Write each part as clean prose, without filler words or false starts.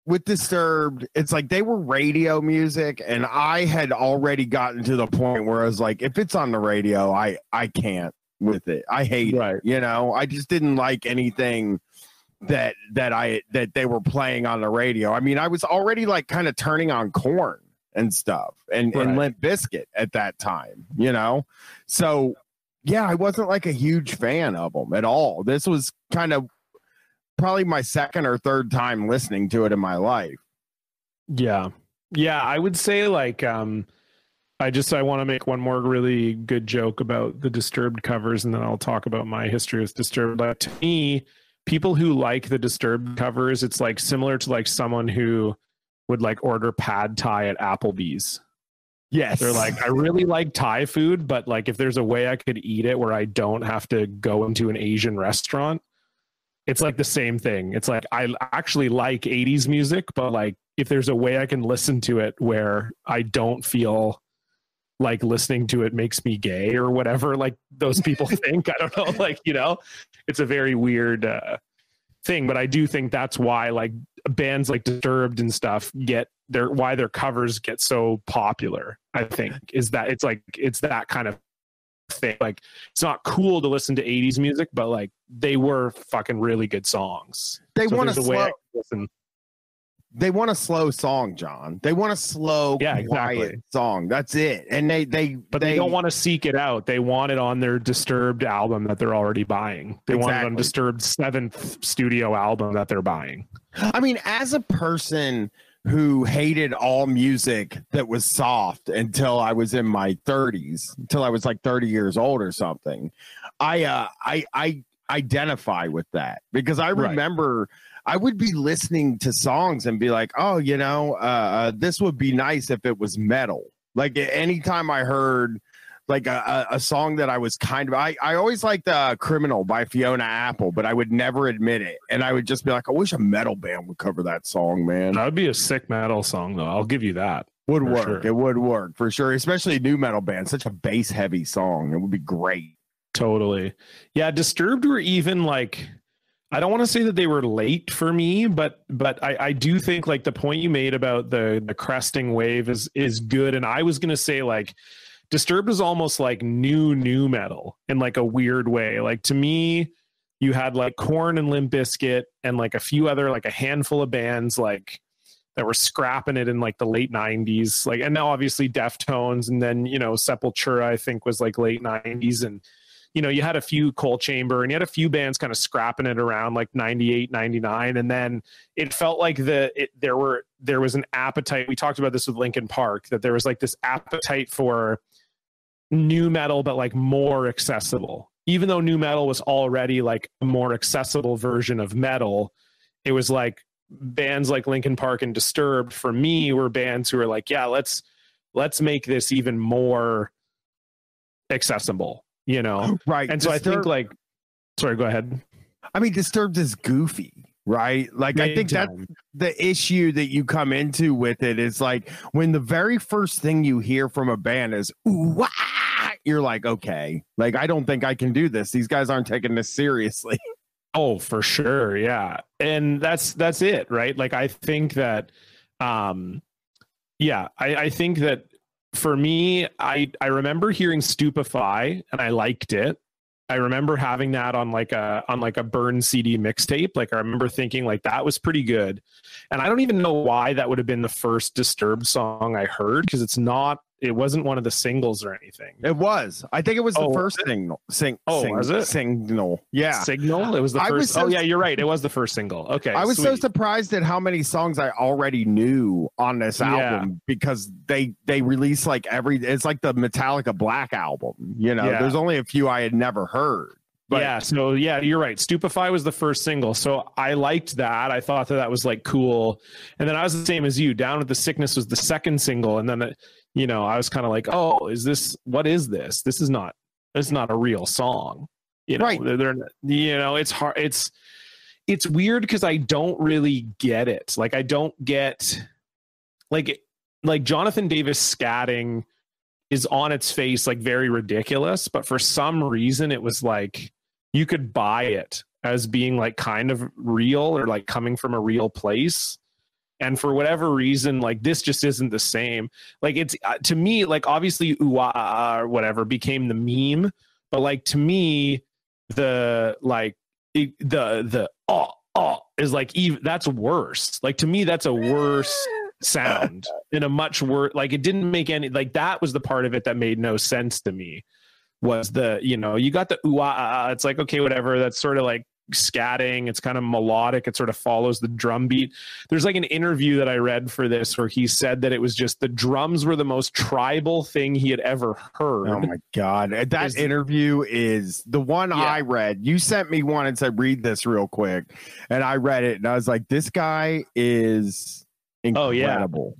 with Disturbed, it's like they were radio music, and I had already gotten to the point where I was like, if it's on the radio, I can't with it. I hate it. You know, I just didn't like anything that they were playing on the radio. I mean, I was already like kind of turning on Korn and stuff and Limp Bizkit at that time, you know? So yeah, I wasn't like a huge fan of them at all. This was kind of probably my second or third time listening to it in my life. Yeah. I would say like, I want to make one more really good joke about the Disturbed covers, and then I'll talk about my history with Disturbed. Like, to me, people who like the Disturbed covers, it's like similar to like someone who would like order pad thai at Applebee's. Yes. They're like, I really like Thai food, but like if there's a way I could eat it where I don't have to go into an Asian restaurant, it's like the same thing. It's like, I actually like 80s music, but like if there's a way I can listen to it where I don't feel like listening to it makes me gay or whatever, like those people think, I don't know, like, you know, it's a very weird thing, but I do think that's why like bands like Disturbed and stuff why their covers get so popular. I think is that it's that kind of thing. Like, it's not cool to listen to 80s music, but like they were fucking really good songs. They want a slow song, John. They want a slow, quiet song. That's it. And they don't want to seek it out. They want it on their Disturbed album that they're already buying. They want it on Disturbed's 7th studio album that they're buying. I mean, as a person who hated all music that was soft until I was in my 30s, until I was like 30 years old or something, I identify with that, because I remember I would be listening to songs and be like, oh, you know, this would be nice if it was metal. Like anytime I heard like a song that I was kind of, I always liked Criminal by Fiona Apple, but I would never admit it. And I would just be like, I wish a metal band would cover that song, man. That would be a sick metal song, though. I'll give you that. Would work. Sure. It would work for sure, especially a new metal band. Such a bass heavy song. It would be great. Totally. Yeah, Disturbed were even like, I don't want to say that they were late for me, but I do think like the point you made about the cresting wave is good. And I was going to say like Disturbed is almost like new metal in like a weird way. Like to me, you had like Korn and Limp Bizkit and like a few other, like a handful of bands like that were scrapping it in like the late 90s. Like, and now obviously Deftones, and then, you know, Sepultura, I think was like late 90s. And, you know, you had a few Coal Chamber and you had a few bands kind of scrapping it around like 98, 99. And then it felt like there was an appetite. We talked about this with Linkin Park, that there was like this appetite for new metal, but like more accessible. Even though new metal was already like a more accessible version of metal, it was like bands like Linkin Park and Disturbed for me were bands who were like, yeah, let's make this even more accessible, you know? Right. And so I think like, sorry, go ahead. I mean, Disturbed is goofy, right? Like, I think that's the issue that you come into with it is like when the very first thing you hear from a band is, ooh, wah, you're like, okay, like, I don't think I can do this. These guys aren't taking this seriously. Oh, for sure. Yeah. And that's it, right? Like, I think that, I think that for me, I remember hearing Stupefy and I liked it. I remember having that on like a Burn CD mixtape. Like, I remember thinking like that was pretty good. And I don't even know why that would have been the first Disturbed song I heard, because it wasn't one of the singles or anything. It was. I think it was the first single. Was it? Signal. Yeah. Signal? It was the first. Yeah, you're right. It was the first single. Okay. I was so surprised at how many songs I already knew on this album, because they release like it's like the Metallica Black album. You know, there's only a few I had never heard. But so you're right. Stupefy was the first single. So I liked that. I thought that was like cool. And then I was the same as you. Down with the Sickness was the second single. And then, I was kind of like, oh, what is this? This is not a real song. You know, right. It's hard. It's weird because I don't really get it. Like, I don't get like Jonathan Davis scatting is on its face like very ridiculous, but for some reason it was like you could buy it as being like kind of real or like coming from a real place. And for whatever reason, like this just isn't the same. Like it's to me, like obviously or whatever became the meme, but like to me, the like the is like even that's worse. Like to me, that's a worse sound in a much worse. Like it didn't make any. Like that was the part of it that made no sense to me. Was the you got the it's like okay whatever. That's sort of like scatting. It's kind of melodic. It sort of follows the drum beat. There's like an interview that I read for this where he said that it was just the drums were the most tribal thing he had ever heard. Oh my God. That interview is the one I read. You sent me one and said, read this real quick. And I read it and I was like, this guy is incredible.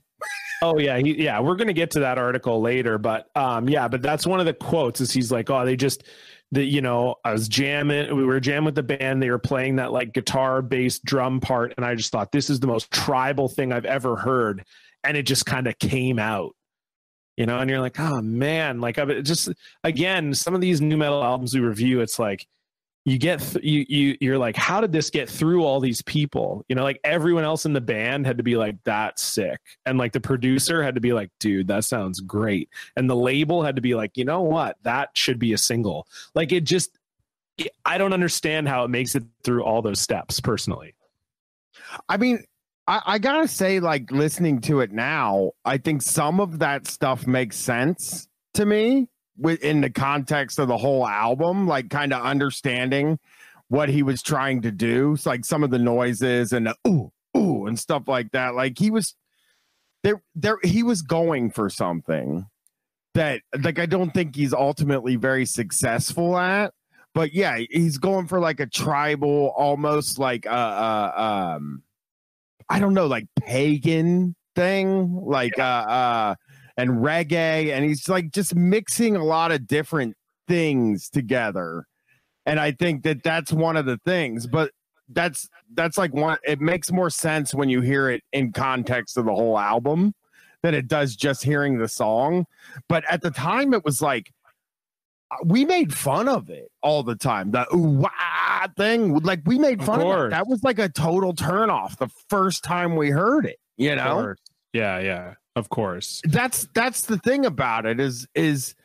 Oh yeah. We're going to get to that article later, but but that's one of the quotes is he's like, oh, they just, I was jamming. We were jamming with the band. They were playing that like guitar, bass, drum part. And I just thought this is the most tribal thing I've ever heard. And it just kind of came out, and you're like, oh man, like just, again, some of these new metal albums we review, it's like, you're like, how did this get through all these people? Like everyone else in the band had to be like, that's sick. And like the producer had to be like, dude, that sounds great. And the label had to be like, you know what? That should be a single. Like I don't understand how it makes it through all those steps personally. I mean, I gotta say, like listening to it now, I think some of that stuff makes sense to me. In the context of the whole album, like kind of understanding what he was trying to do. It's like some of the noises and the ooh and stuff like that. Like he was he was going for something that like I don't think he's ultimately very successful at. But yeah, he's going for like a tribal, almost like I don't know, like pagan thing, like and reggae, and he's like just mixing a lot of different things together. And I think that's one of the things, but that's like one, it makes more sense when you hear it in context of the whole album than it does just hearing the song. But at the time it was like, we made fun of it all the time. The ooh-wah thing, like we made fun of it. That was like a total turnoff the first time we heard it, Yeah. Of course. That's the thing about it is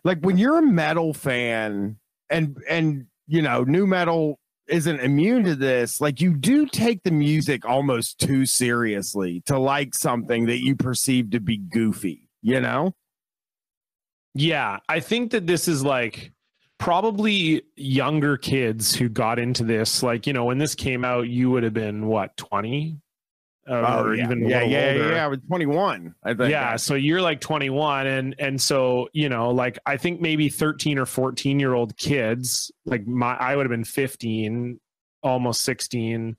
like when you're a metal fan and new metal isn't immune to this, like you do take the music almost too seriously to like something that you perceive to be goofy, Yeah, I think that this is like probably younger kids who got into this. Like, when this came out, you would have been what, 20? Even older. I was 21, I think. Yeah, so you're like 21, and so like I think maybe 13 or 14-year-old kids, like I would have been 15, almost 16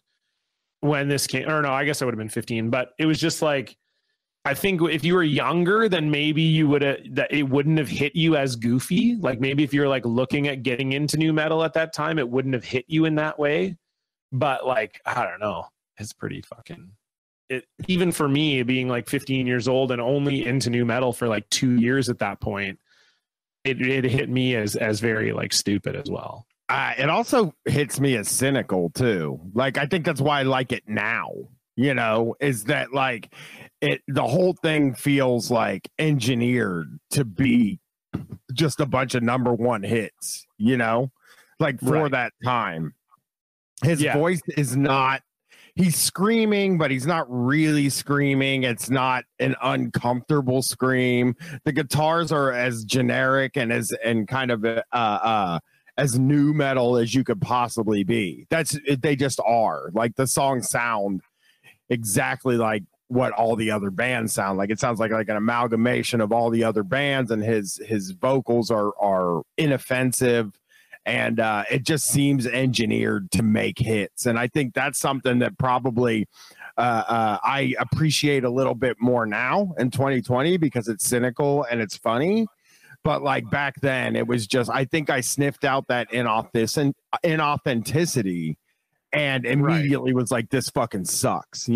when this came. Or no, I guess I would have been 15, but it was just like, I think if you were younger, then maybe you would have, that it wouldn't have hit you as goofy. Like maybe if you're like looking at getting into new metal at that time, it wouldn't have hit you in that way. But like, I don't know, it's pretty fucking. Even for me being like 15 years old and only into new metal for like 2 years at that point, it hit me as very like stupid as well. It also hits me as cynical too. Like, I think that's why I like it now, is that like the whole thing feels like engineered to be just a bunch of number one hits, like for that time. His voice is not, he's screaming, but he's not really screaming. It's not an uncomfortable scream. The guitars are as generic and kind of as new metal as you could possibly be. They just are. Like the songs sound exactly like what all the other bands sound like. It sounds like an amalgamation of all the other bands, and his vocals are inoffensive. And it just seems engineered to make hits. And I think that's something that probably I appreciate a little bit more now in 2020 because it's cynical and it's funny. But like back then, it was just, I think I sniffed out that inauthenticity and immediately was like, this fucking sucks,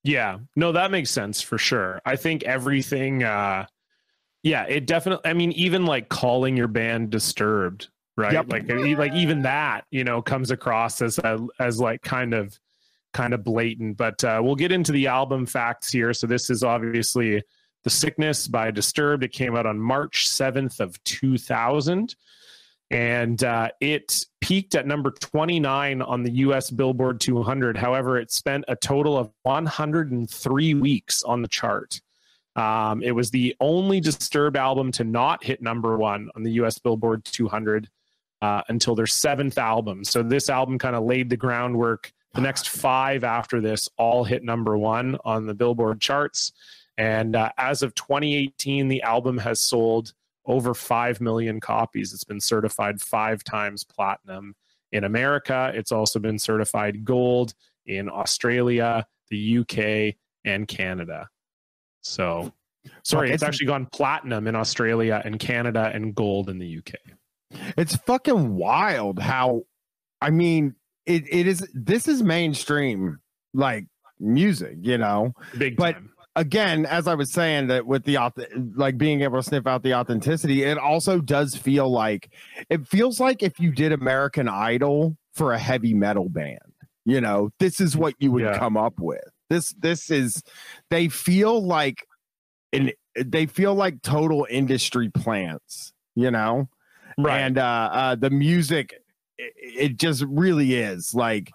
Yeah. No, that makes sense for sure. I think everything, it definitely, I mean, even like calling your band Disturbed, right? Yep. Like even that, comes across as like kind of kind of blatant. But we'll get into the album facts here. So this is obviously The Sickness by Disturbed. It came out on March 7th of 2000. And it peaked at number 29 on the US Billboard 200. However, it spent a total of 103 weeks on the chart. It was the only Disturbed album to not hit number one on the US Billboard 200 until their seventh album. So this album kind of laid the groundwork. The next 5 after this all hit number one on the Billboard charts. And as of 2018, the album has sold over 5 million copies. It's been certified 5 times platinum in America. It's also been certified gold in Australia, the UK, and Canada. So, sorry, it's actually gone platinum in Australia and Canada and gold in the UK. It's fucking wild how, I mean, it is, this is mainstream, like, music, you know? Big but time. Again, as I was saying, that with the like being able to sniff out the authenticity, it also does feel like, it feels like if you did American Idol for a heavy metal band, you know, this is what you would come up with. This is, they feel like total industry plants, you know, right? And the music, it just really is like,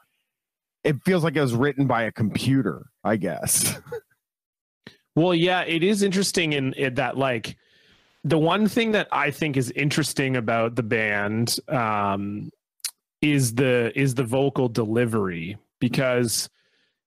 it feels like it was written by a computer, I guess. Well, yeah, it is interesting in that, like, the one thing that I think is interesting about the band is the vocal delivery, because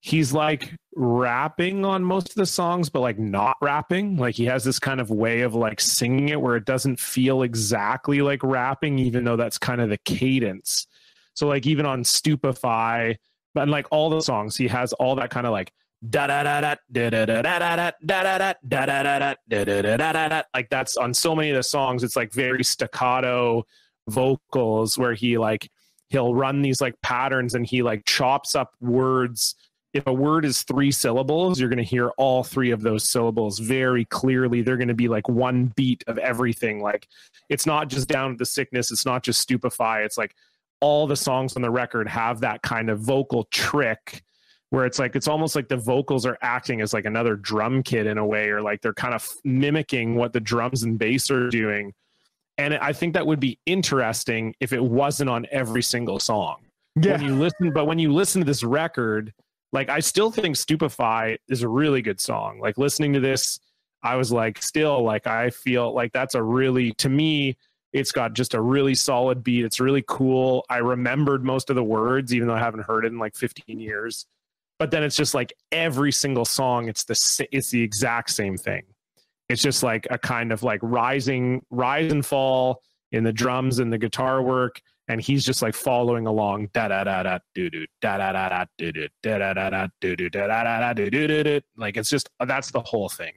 he's like rapping on most of the songs, but like not rapping. Like he has this kind of way of like singing it where it doesn't feel exactly like rapping, even though that's kind of the cadence. So like even on Stupefy, but like all the songs, he has all that kind of like da da da da da da da da da da da da da da da. Like that's on so many of the songs. It's like very staccato vocals where he'll run these like patterns and he like chops up words. If a word is 3 syllables, you're going to hear all 3 of those syllables very clearly. They're going to be like one beat of everything. Like it's not just Down with the Sickness. It's not just Stupefy. It's like all the songs on the record have that kind of vocal trick where it's like, it's almost like the vocals are acting as like another drum kit in a way, or like they're kind of mimicking what the drums and bass are doing. And I think that would be interesting if it wasn't on every single song. Yeah. When you listen to this record, like I still think Stupefy is a really good song. Like listening to this, I was like, still like, I feel like that's a really, to me, it's got just a really solid beat. It's really cool. I remembered most of the words, even though I haven't heard it in like 15 years. But then it's just like every single song, it's the exact same thing. It's just like a kind of like rise and fall in the drums and the guitar work, and he's just like following along. Da da da da do do da da da da do do da da da da do do da da da do do do. Like it's just, that's the whole thing.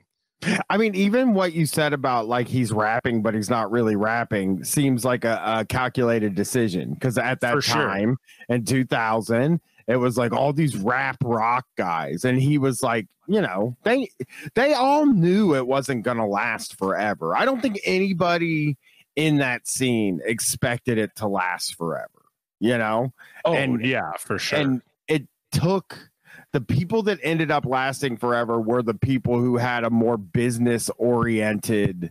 I mean, even what you said about like he's rapping, but he's not really rapping, seems like a calculated decision, because at that time in 2000. It was like all these rap rock guys. And he was like, you know, they all knew it wasn't going to last forever. I don't think anybody in that scene expected it to last forever, you know? Oh, and yeah, for sure. And it took, the people that ended up lasting forever were the people who had a more business oriented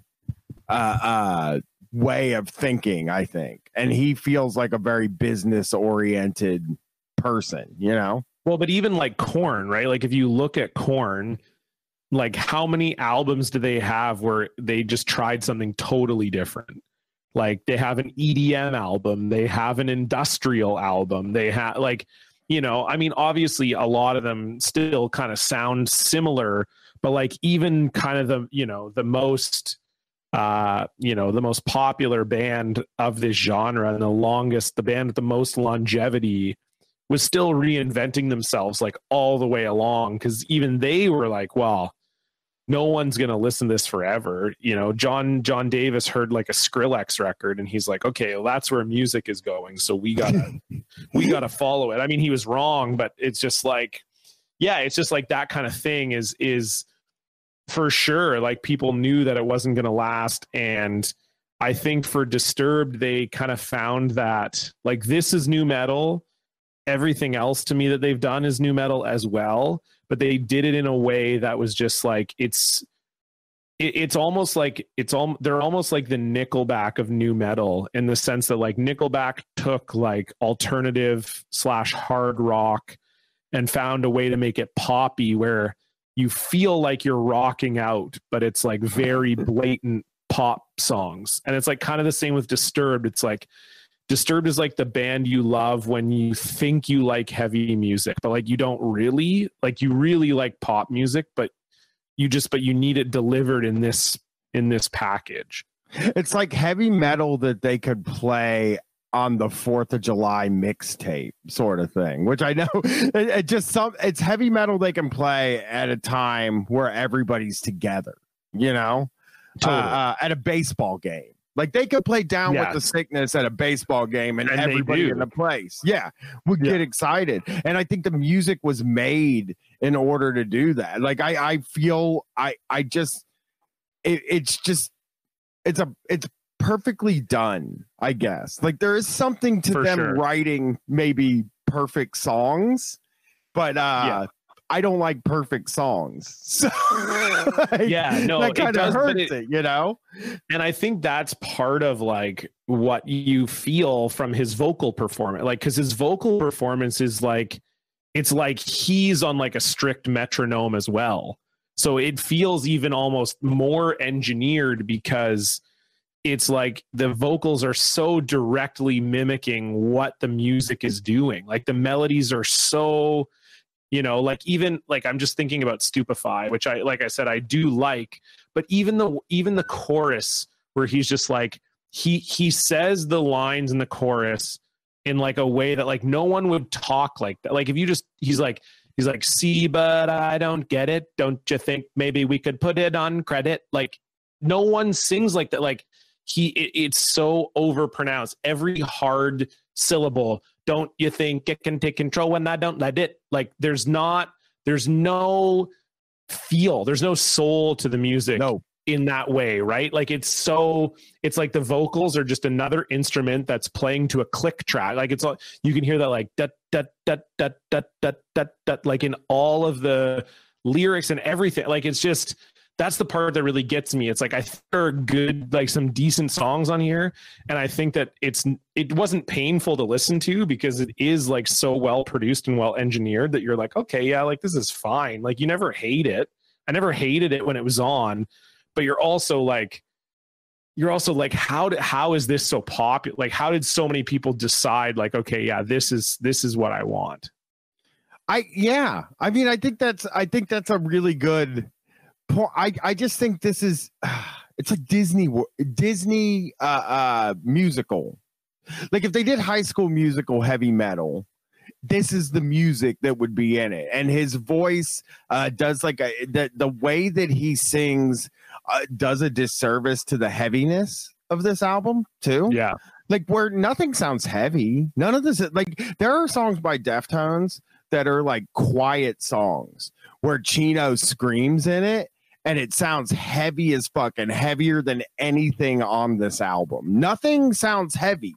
way of thinking, I think. And he feels like a very business oriented person, you know? Well, but even like Korn, right? Like if you look at Korn, like how many albums do they have where they just tried something totally different? Like they have an EDM album, they have an industrial album, they have like, you know, I mean, obviously a lot of them still kind of sound similar, but like even kind of the, you know, the most popular band of this genre and the band with the most longevity was still reinventing themselves like all the way along, because even they were like, well, no one's going to listen to this forever. You know, John Davis heard like a Skrillex record and he's like, okay, well, that's where music is going, so we gotta follow it. I mean, he was wrong, but it's just like, yeah, it's just like that kind of thing is for sure. Like people knew that it wasn't going to last. And I think for Disturbed, they kind of found that like, this is new metal, everything else to me that they've done is new metal as well, but they did it in a way that was just like, it's almost like they're almost like the Nickelback of new metal, in the sense that like Nickelback took like alternative / hard rock and found a way to make it poppy where you feel like you're rocking out, but it's like very blatant pop songs. And it's like kind of the same with Disturbed. It's like Disturbed is like the band you love when you think you like heavy music, but like you don't really like, you really like pop music, but you need it delivered in this package. It's like heavy metal that they could play on the 4th of July mixtape sort of thing, which I know it's heavy metal they can play at a time where everybody's together, you know, totally. At a baseball game. Like they could play Down with the Sickness at a baseball game and everybody in the place. Yeah. Would get excited. And I think the music was made in order to do that. Like I feel it's perfectly done, I guess. Like there is something to them writing maybe perfect songs, but I don't like perfect songs. So that kind of hurts it, you know? And I think that's part of like what you feel from his vocal performance. Like, because his vocal performance is like, it's like he's on like a strict metronome as well. So it feels even almost more engineered, because it's like the vocals are so directly mimicking what the music is doing. Like the melodies are so, you know, like even like I'm just thinking about Stupefy, which like I said, I do like, but even the chorus where he's just like, he says the lines in the chorus in like a way that like no one would talk like that. Like if you just, he's like, see, but I don't get it. Don't you think maybe we could put it on credit? Like no one sings like that. Like it's so overpronounced. Every hard syllable. Don't you think it can take control when I don't let it? Like there's no feel. There's no soul to the music in that way, right? Like it's like the vocals are just another instrument that's playing to a click track. Like it's all, you can hear that like da da da da da da da da, like in all of the lyrics and everything. Like it's just, that's the part that really gets me. It's like I think there are good, like some decent songs on here, and I think that it wasn't painful to listen to, because it is like so well produced and well engineered that you're like, okay, yeah, like this is fine. Like you never hate it. I never hated it when it was on, but you're also like, how is this so popular? Like how did so many people decide like, okay, yeah, this is what I want? I mean, I think that's a really good. I just think this is it's a Disney musical. Like if they did High School Musical heavy metal, this is the music that would be in it. And his voice does like the way that he sings does a disservice to the heaviness of this album too. Yeah. Like where nothing sounds heavy. None of this, like there are songs by Deftones that are like quiet songs where Chino screams in it, and it sounds heavy as fuck and heavier than anything on this album. Nothing sounds heavy.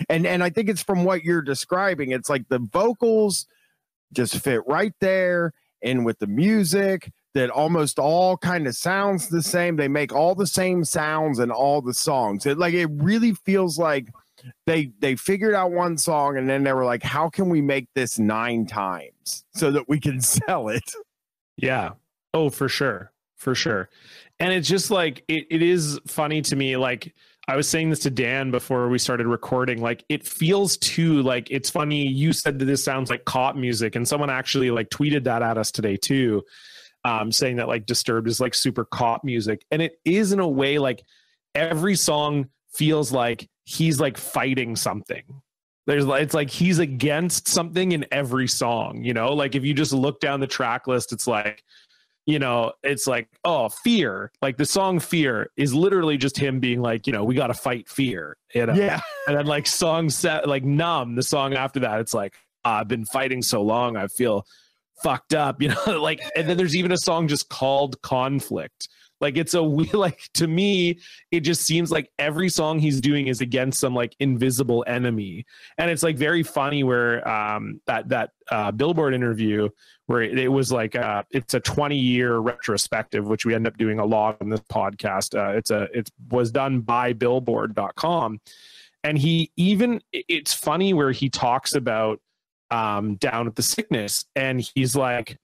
And I think it's from what you're describing. It's like the vocals just fit right there in with the music that almost all kind of sounds the same. They make all the same sounds in all the songs. It really feels like they figured out one song and then they were like, how can we make this 9 times so that we can sell it? Yeah. Oh, for sure. For sure. And it's just like, it is funny to me. Like I was saying this to Dan before we started recording, like it feels too, like it's funny. You said that this sounds like cop music, and someone actually like tweeted that at us today too, saying that like Disturbed is like super cop music. And it is in a way, like every song feels like he's like fighting something. It's like he's against something in every song, you know, like if you just look down the track list, it's like, you know, it's like, oh, Fear, like the song Fear is literally just him being like, you know, we got to fight fear, you know? Yeah. And then like song set, like Numb, the song after that, it's like, I've been fighting so long, I feel fucked up, you know, like, and then there's even a song just called Conflict Like it's a like to me, it just seems like every song he's doing is against some like invisible enemy. And it's like very funny where that Billboard interview where it was like it's a 20-year retrospective, which we end up doing a lot on this podcast. It was done by Billboard.com. And it's funny where he talks about Down with the Sickness, and he's like,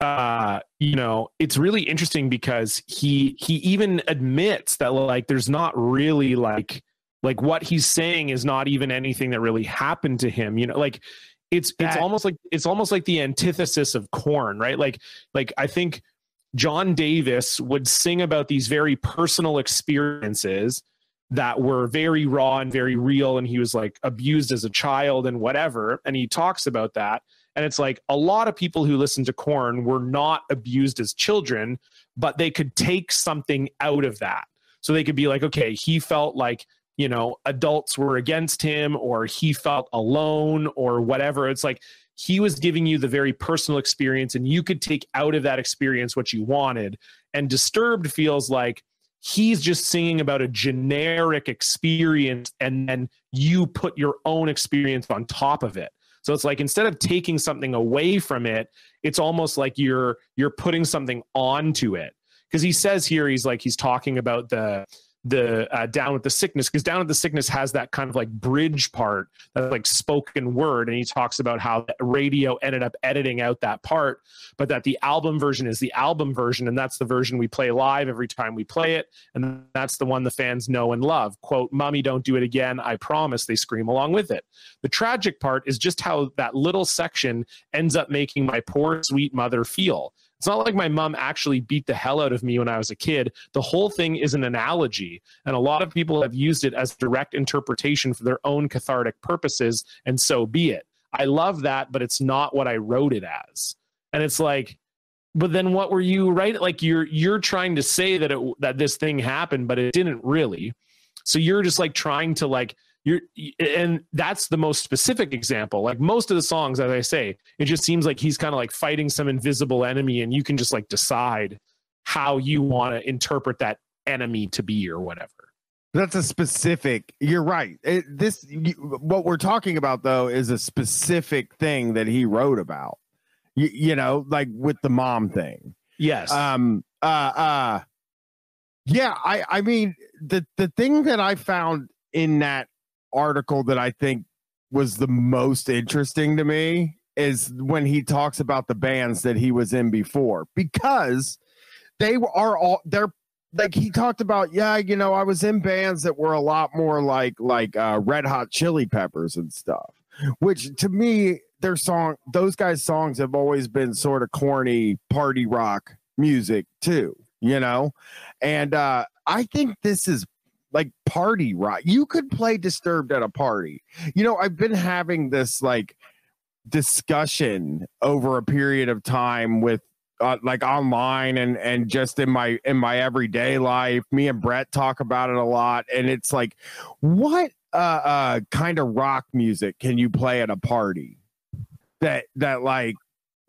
it's really interesting because he even admits that like there's not really like what he's saying is not even anything that really happened to him. Like it's almost like the antithesis of Korn, right? Like I think John Davis would sing about these very personal experiences that were very raw and very real, and he was like abused as a child and whatever, and he talks about that. And it's like a lot of people who listen to Korn were not abused as children, but they could take something out of that. So they could be like, okay, he felt like, adults were against him, or he felt alone, or whatever. It's like he was giving you the very personal experience, and you could take out of that experience what you wanted. And Disturbed feels like he's just singing about a generic experience, and then you put your own experience on top of it. So it's like instead of taking something away from it, it's almost like you're putting something onto it. Because he says here, he's talking about the Down with the Sickness, because Down with the Sickness has that kind of like bridge part, that like spoken word, and he talks about how radio ended up editing out that part, but that the album version is the album version, and that's the version we play live every time we play it, and that's the one the fans know and love. Quote, "Mommy, don't do it again, I promise," they scream along with it. The tragic part is just how that little section ends up making my poor sweet mother feel. It's not like my mom actually beat the hell out of me when I was a kid. The whole thing is an analogy, and a lot of people have used it as direct interpretation for their own cathartic purposes, and so be it. I love that, but it's not what I wrote it as. And it's like, but then what were you writing? Like you're trying to say that this thing happened, but it didn't really. So you're just like trying to like, and that's the most specific example. Like most of the songs, as I say, it just seems like he's kind of like fighting some invisible enemy, and you can just like decide how you want to interpret that enemy to be or whatever. That's a specific. You're right. What we're talking about though is a specific thing that he wrote about. Like with the mom thing. Yes. Yeah. I mean the thing that I found in that article that I think was the most interesting to me is when he talks about the bands that he was in before, because they're like he talked about, I was in bands that were a lot more like Red Hot Chili Peppers and stuff, which to me, those guys' songs have always been sort of corny party rock music too, and I think this is like party rock. You could play Disturbed at a party. I've been having this like discussion over a period of time with like online and just in my everyday life. Me and Brett talk about it a lot, and it's like, what kind of rock music can you play at a party that like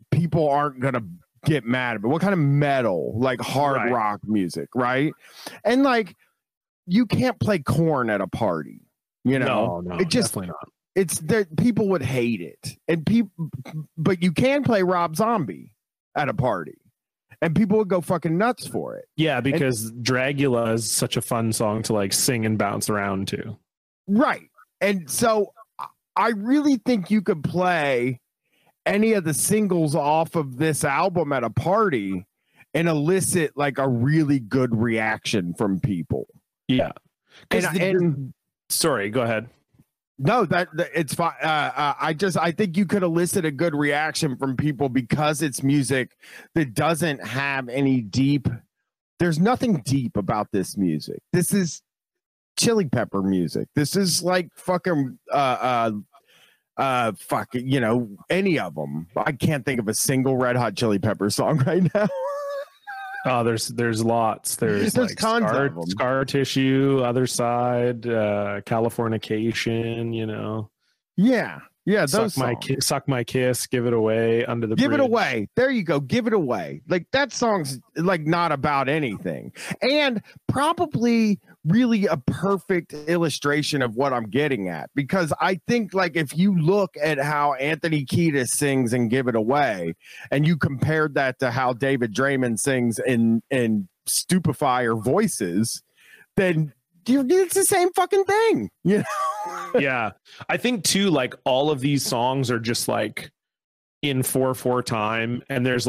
people aren't gonna get mad about? What kind of metal, like hard rock music, right? And like, you can't play Korn at a party, No, it just, definitely not. It's that people would hate it, but you can play Rob Zombie at a party, and people would go fucking nuts for it. Yeah, because Dragula is such a fun song to like sing and bounce around to. Right, and so I really think you could play any of the singles off of this album at a party and elicit like a really good reaction from people. Yeah. Sorry, go ahead. No, that it's fine. I think you could elicit a good reaction from people because it's music that doesn't have any deep. There's nothing deep about this music. This is Chili Pepper music. This is like fucking any of them. I can't think of a single Red Hot Chili Pepper song right now. Oh, there's lots. There's like tons of them. Scar Tissue, Other Side, Californication, Yeah. Yeah, Suck those my songs. Suck My Kiss, Give It Away, Under the Give Bridge. It Away. There you go. Give It Away. Like that song's like not about anything. And probably really a perfect illustration of what I'm getting at. Because I think like if you look at how Anthony Kiedis sings in Give It Away, and you compared that to how David Draymond sings in Stupefy or Voices, then it's the same fucking thing. You know? Yeah. I think too, like all of these songs are just like in 4/4 time, and there's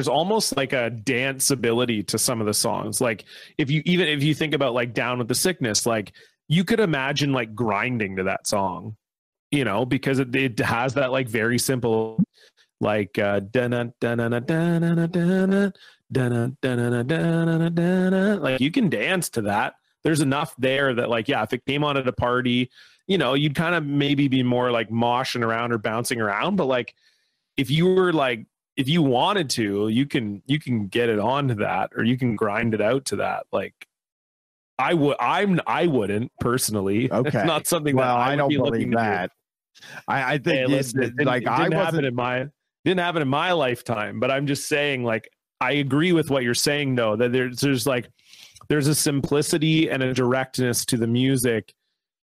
almost like a dance ability to some of the songs. Like if you think about like Down with the Sickness, like you could imagine like grinding to that song, you know, because it has that like very simple like like you can dance to that. There's enough there that like, yeah, if it came on at a party, you know, you'd kind of maybe be more like moshing around or bouncing around. But like if you wanted to, you can get it onto that, or you can grind it out to that. Like I wouldn't personally. Okay. It's not something well, that I don't be believe that. I think hey, listen, it didn't happen in my lifetime, but I'm just saying, like, I agree with what you're saying though, that there's a simplicity and a directness to the music,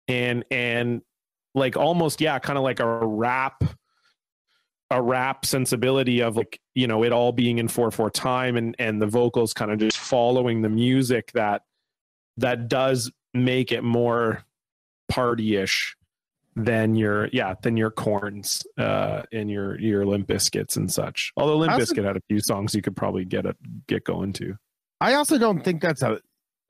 and like almost, yeah, kind of like a rap sensibility of like, you know, it all being in 4/4 time and the vocals kind of just following the music that does make it more party-ish than your Corns and your Limp Bizkits and such. Although Limp Bizkit had a few songs you could probably get going to. I also don't think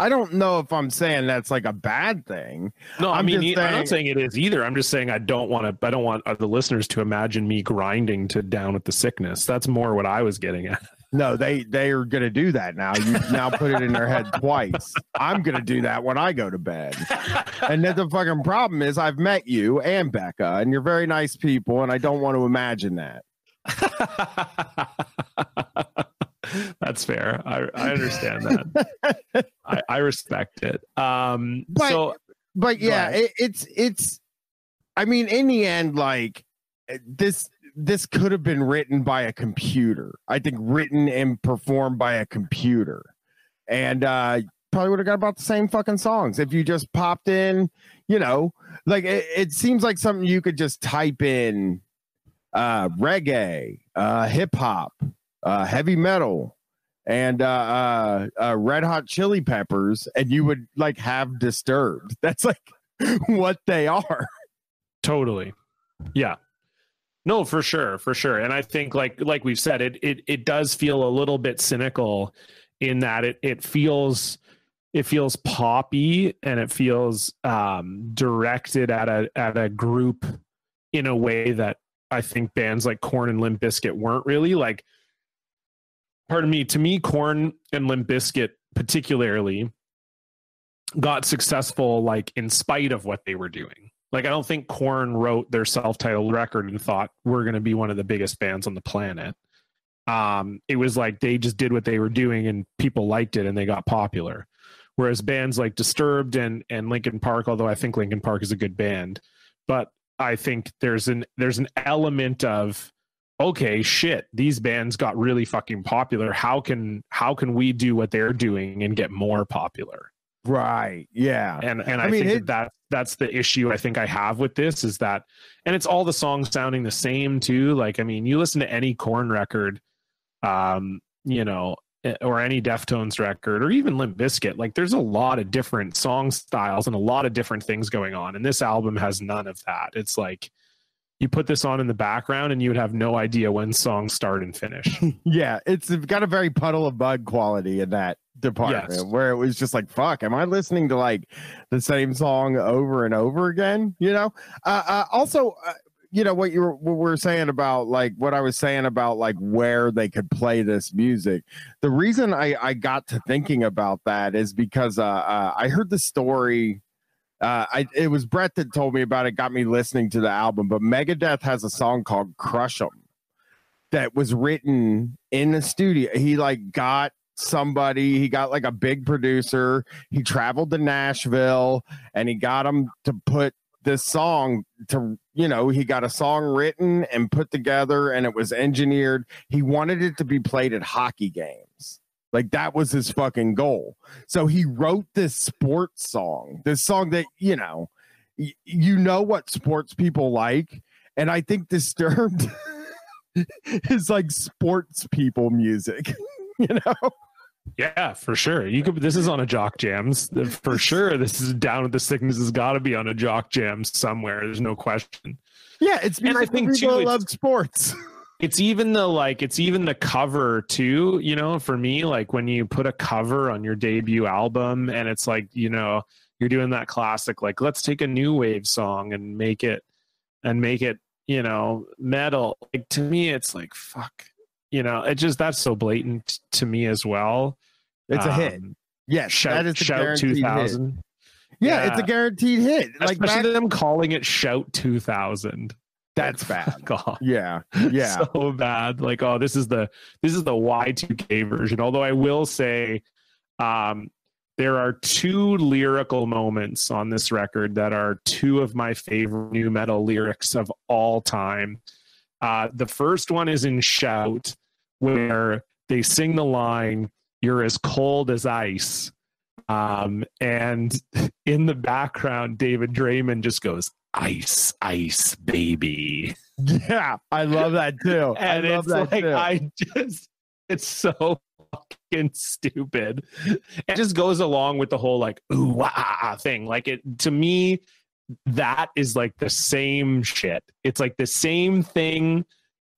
I don't know if I'm saying that's like a bad thing. No, I'm not saying it is either. I'm just saying I don't want the listeners to imagine me grinding to Down with the Sickness. That's more what I was getting at. No, they are going to do that now. You now put it in their head twice. I'm going to do that when I go to bed. And then the fucking problem is I've met you and Becca, and you're very nice people, and I don't want to imagine that. That's fair. I understand that. I respect it. But yeah, it's. I mean, in the end, like this could have been written by a computer. I think written and performed by a computer, and probably would have got about the same fucking songs if you just popped in. You know, like it seems like something you could just type in reggae, hip hop, heavy metal, and Red Hot Chili Peppers, and you would like have Disturbed. That's like what they are. Totally. Yeah. No, for sure. And I think like we've said, it does feel a little bit cynical in that it feels poppy, and it feels directed at a group in a way that I think bands like Korn and Limp Bizkit weren't really. Like, pardon me, to me, Korn and Limp Bizkit particularly got successful like in spite of what they were doing. Like, I don't think Korn wrote their self-titled record and thought we're going to be one of the biggest bands on the planet. It was like they just did what they were doing and people liked it and they got popular. Whereas bands like Disturbed and Linkin Park, although I think Linkin Park is a good band, but I think there's an element of, okay, shit, these bands got really fucking popular. How can we do what they're doing and get more popular? Right. Yeah. And I think that's the issue I think I have with this, is that, and it's all the songs sounding the same too. Like, I mean, you listen to any Korn record, you know, or any Deftones record, or even Limp Bizkit, like there's a lot of different song styles and a lot of different things going on. And this album has none of that. It's like you put this on in the background and you would have no idea when songs start and finish. Yeah. It's got a very Puddle of Mud quality in that department. Yes. Where it was just like, fuck, am I listening to like the same song over and over again? You know, also, you know, what we're saying about like what I was saying about like where they could play this music. The reason I got to thinking about that is because I heard the story. It was Brett that told me about it, got me listening to the album, but Megadeth has a song called Crush 'Em that was written in the studio. He like got somebody, he got like a big producer, he traveled to Nashville and he got him to put this song to, he got a song written and put together and it was engineered. He wanted it to be played at hockey games. Like that was his fucking goal. So he wrote this sports song, that, what sports people like. And I think Disturbed is like sports people music, Yeah, for sure. This is on a Jock Jams for sure. This is Down with the Sickness has got to be on a Jock Jams somewhere. There's no question. Yeah, it's because people love sports. It's even the cover too. For me, like when you put a cover on your debut album, and it's like you're doing that classic, like let's take a new wave song and make it metal. Like to me, it's like fuck. That's so blatant to me as well. It's a hit. Yes, Shout 2000. Hit. Yeah, it's a guaranteed hit. Especially them calling it Shout 2000. That's bad. God. Yeah. So bad. Like, oh, this is the Y2K version. Although I will say, there are two lyrical moments on this record that are two of my favorite nu metal lyrics of all time. The first one is in Shout, where they sing the line, "You're as cold as ice." And in the background, David Draymond just goes, "Ice, ice, baby." Yeah, I love that too. And it's so fucking stupid. It just goes along with the whole like, ooh, wah thing. Like to me, that is like the same shit. It's like the same thing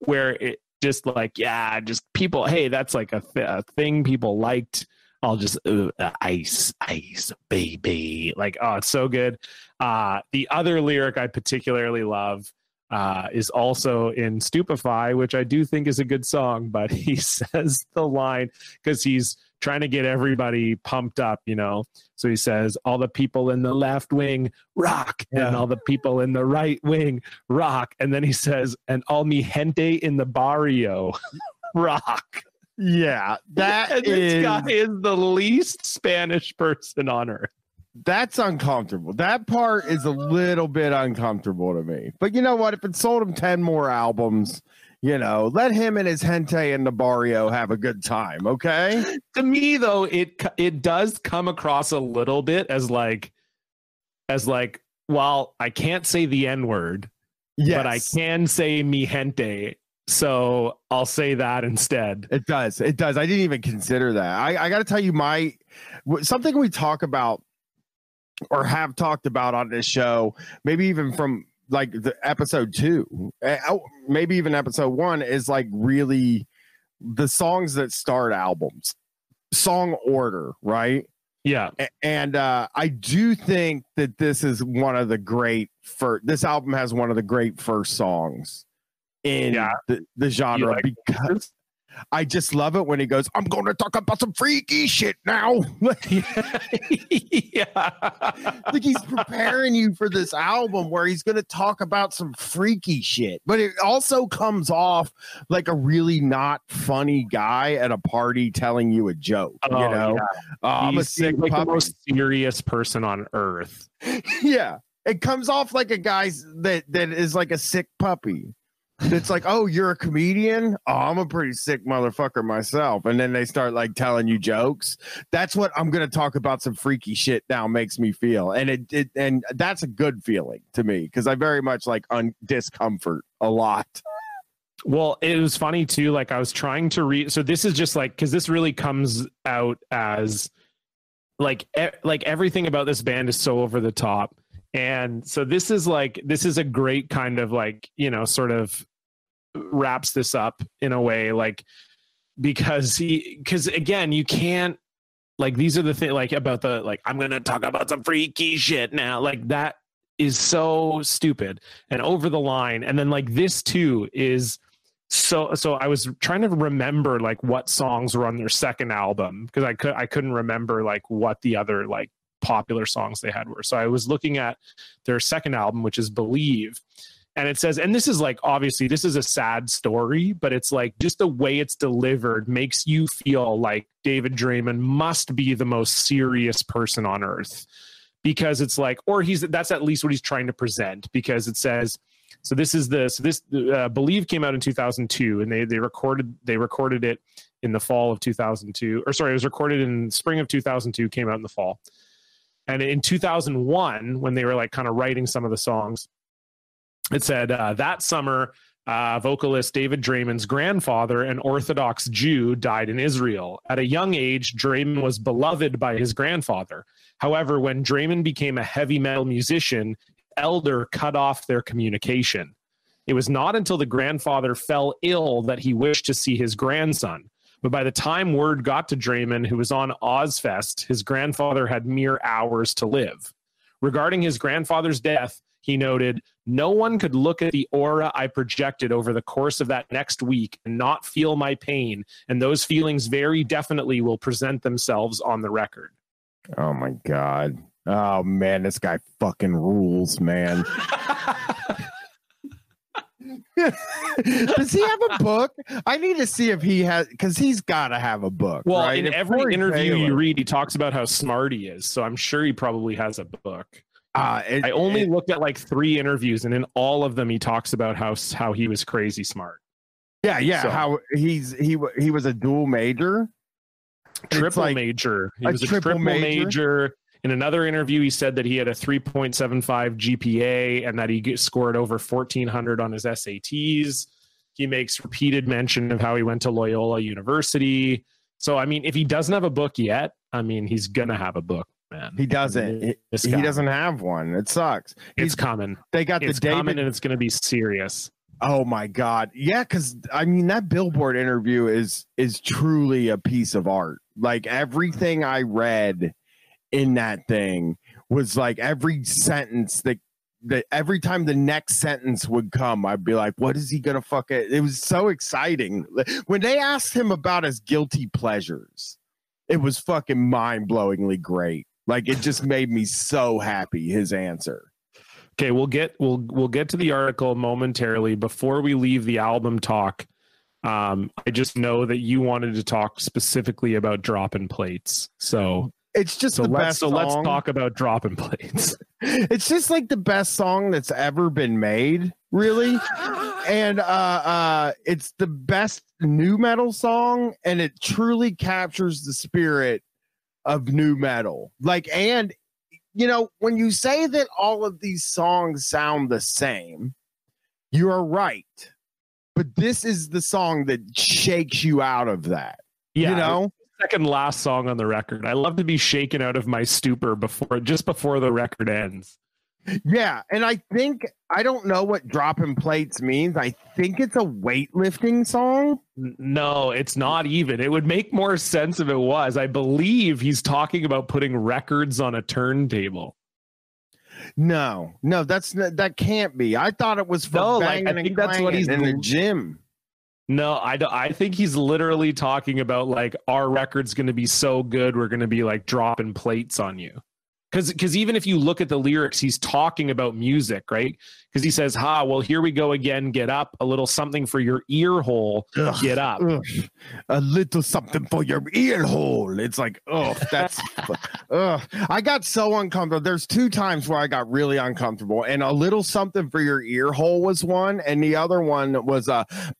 where it just like, yeah, just people, hey, that's like a thing people liked. I'll just ice, ice, baby. Like, oh, it's so good. The other lyric I particularly love is also in Stupefy, which I do think is a good song, but he says the line because he's trying to get everybody pumped up, So he says, all the people in the left wing rock, and all the people in the right wing rock. And then he says, and all mi gente in the barrio rock. Yeah, this guy is the least Spanish person on earth. That's uncomfortable. That part is a little bit uncomfortable to me. But you know what? If it sold him 10 more albums, let him and his gente in the barrio have a good time, okay? To me, though, it does come across a little bit as like, well, I can't say the N-word, but I can say mi gente. So I'll say that instead. It does. I didn't even consider that. I got to tell you, something we talk about or have talked about on this show, maybe even from like the episode 2, maybe even episode 1, is like really the songs that start albums, song order, right? Yeah. And I do think that this is one of the great this album has one of the great first songs in the genre, because I just love it when he goes, "I'm going to talk about some freaky shit now." Yeah. Like he's preparing you for this album where he's going to talk about some freaky shit, but it also comes off like a really not funny guy at a party telling you a joke. I'm a sick like puppy. The most serious person on earth. Yeah, it comes off like a guy that is like a sick puppy. It's like, oh, you're a comedian? Oh, I'm a pretty sick motherfucker myself. And then they start like telling you jokes. That's what I'm going to talk about some freaky shit now makes me feel. And and that's a good feeling to me, because I very much like discomfort a lot. Well, it was funny too. Like I was trying to read. So this is just like, because this really comes out as like everything about this band is so over the top. And so this is a great kind of like, sort of wraps this up in a way, like, because again, you can't, like, these are the things like about the, like, I'm going to talk about some freaky shit now. Like that is so stupid and over the line. And then like this too is so I was trying to remember like what songs were on their second album, because I couldn't remember like what the other like popular songs they had were. So I was looking at their second album, which is Believe, and it says, and this is like, obviously this is a sad story, but it's like just the way it's delivered makes you feel like David Draymond must be the most serious person on earth, because it's like, or that's at least what he's trying to present, because it says, so this Believe came out in 2002, and they recorded it in the fall of 2002, or sorry, it was recorded in spring of 2002, came out in the fall. And in 2001, when they were like kind of writing some of the songs, it said that summer, vocalist David Draymond's grandfather, an Orthodox Jew, died in Israel. At a young age, Draymond was beloved by his grandfather. However, when Draymond became a heavy metal musician, elder cut off their communication. It was not until the grandfather fell ill that he wished to see his grandson. But by the time word got to Draymond, who was on Ozfest, his grandfather had mere hours to live. Regarding his grandfather's death, he noted, "No one could look at the aura I projected over the course of that next week and not feel my pain, and those feelings very definitely will present themselves on the record." Oh my God. Oh man, this guy fucking rules, man. Does he have a book? I need to see if he has, because he's got to have a book. Well, right? in If every Corey interview Taylor, you read, he talks about how smart he is. So I'm sure he probably has a book. I only looked at like 3 interviews, and in all of them, he talks about how he was crazy smart. Yeah. So, how he was a dual major, triple major. He was a triple major. In another interview, he said that he had a 3.75 GPA and that he scored over 1,400 on his SATs. He makes repeated mention of how he went to Loyola University. So, I mean, if he doesn't have a book yet, I mean, he's going to have a book, man. He doesn't. He doesn't have one. It sucks. It's coming. They got it's the David, coming, and it's going to be serious. Oh my God. Yeah, because I mean that Billboard interview is truly a piece of art. Like everything I read in that thing was like every sentence that every time the next sentence would come, I'd be like, what is he gonna it was so exciting. When they asked him about his guilty pleasures, it was fucking mind-blowingly great. Like it just made me so happy, his answer. Okay, we'll get to the article momentarily. Before we leave the album talk, I just know that you wanted to talk specifically about Dropping Plates. So it's just the best song. Let's talk about Dropping Plates. It's just like the best song that's ever been made, really. And it's the best nu metal song, and it truly captures the spirit of nu metal. Like, and you know, when you say that all of these songs sound the same, you are right. But this is the song that shakes you out of that. Yeah, you know? Second last song on the record. I love to be shaken out of my stupor before the record ends. Yeah, and I don't know what Dropping Plates means. I think it's a weightlifting song. No, it's not even. It would make more sense if it was. I believe he's talking about putting records on a turntable. No, that can't be. I thought it was for banging I think and that's what he's in the gym. No, I think he's literally talking about like our record's going to be so good, we're going to be like dropping plates on you. Because even if you look at the lyrics, he's talking about music, right? Because he says, well, here we go again. Get up. A little something for your ear hole. Get up. A little something for your ear hole. It's like, that's, I got so uncomfortable. There's 2 times where I got really uncomfortable, and a little something for your ear hole was one, and the other one was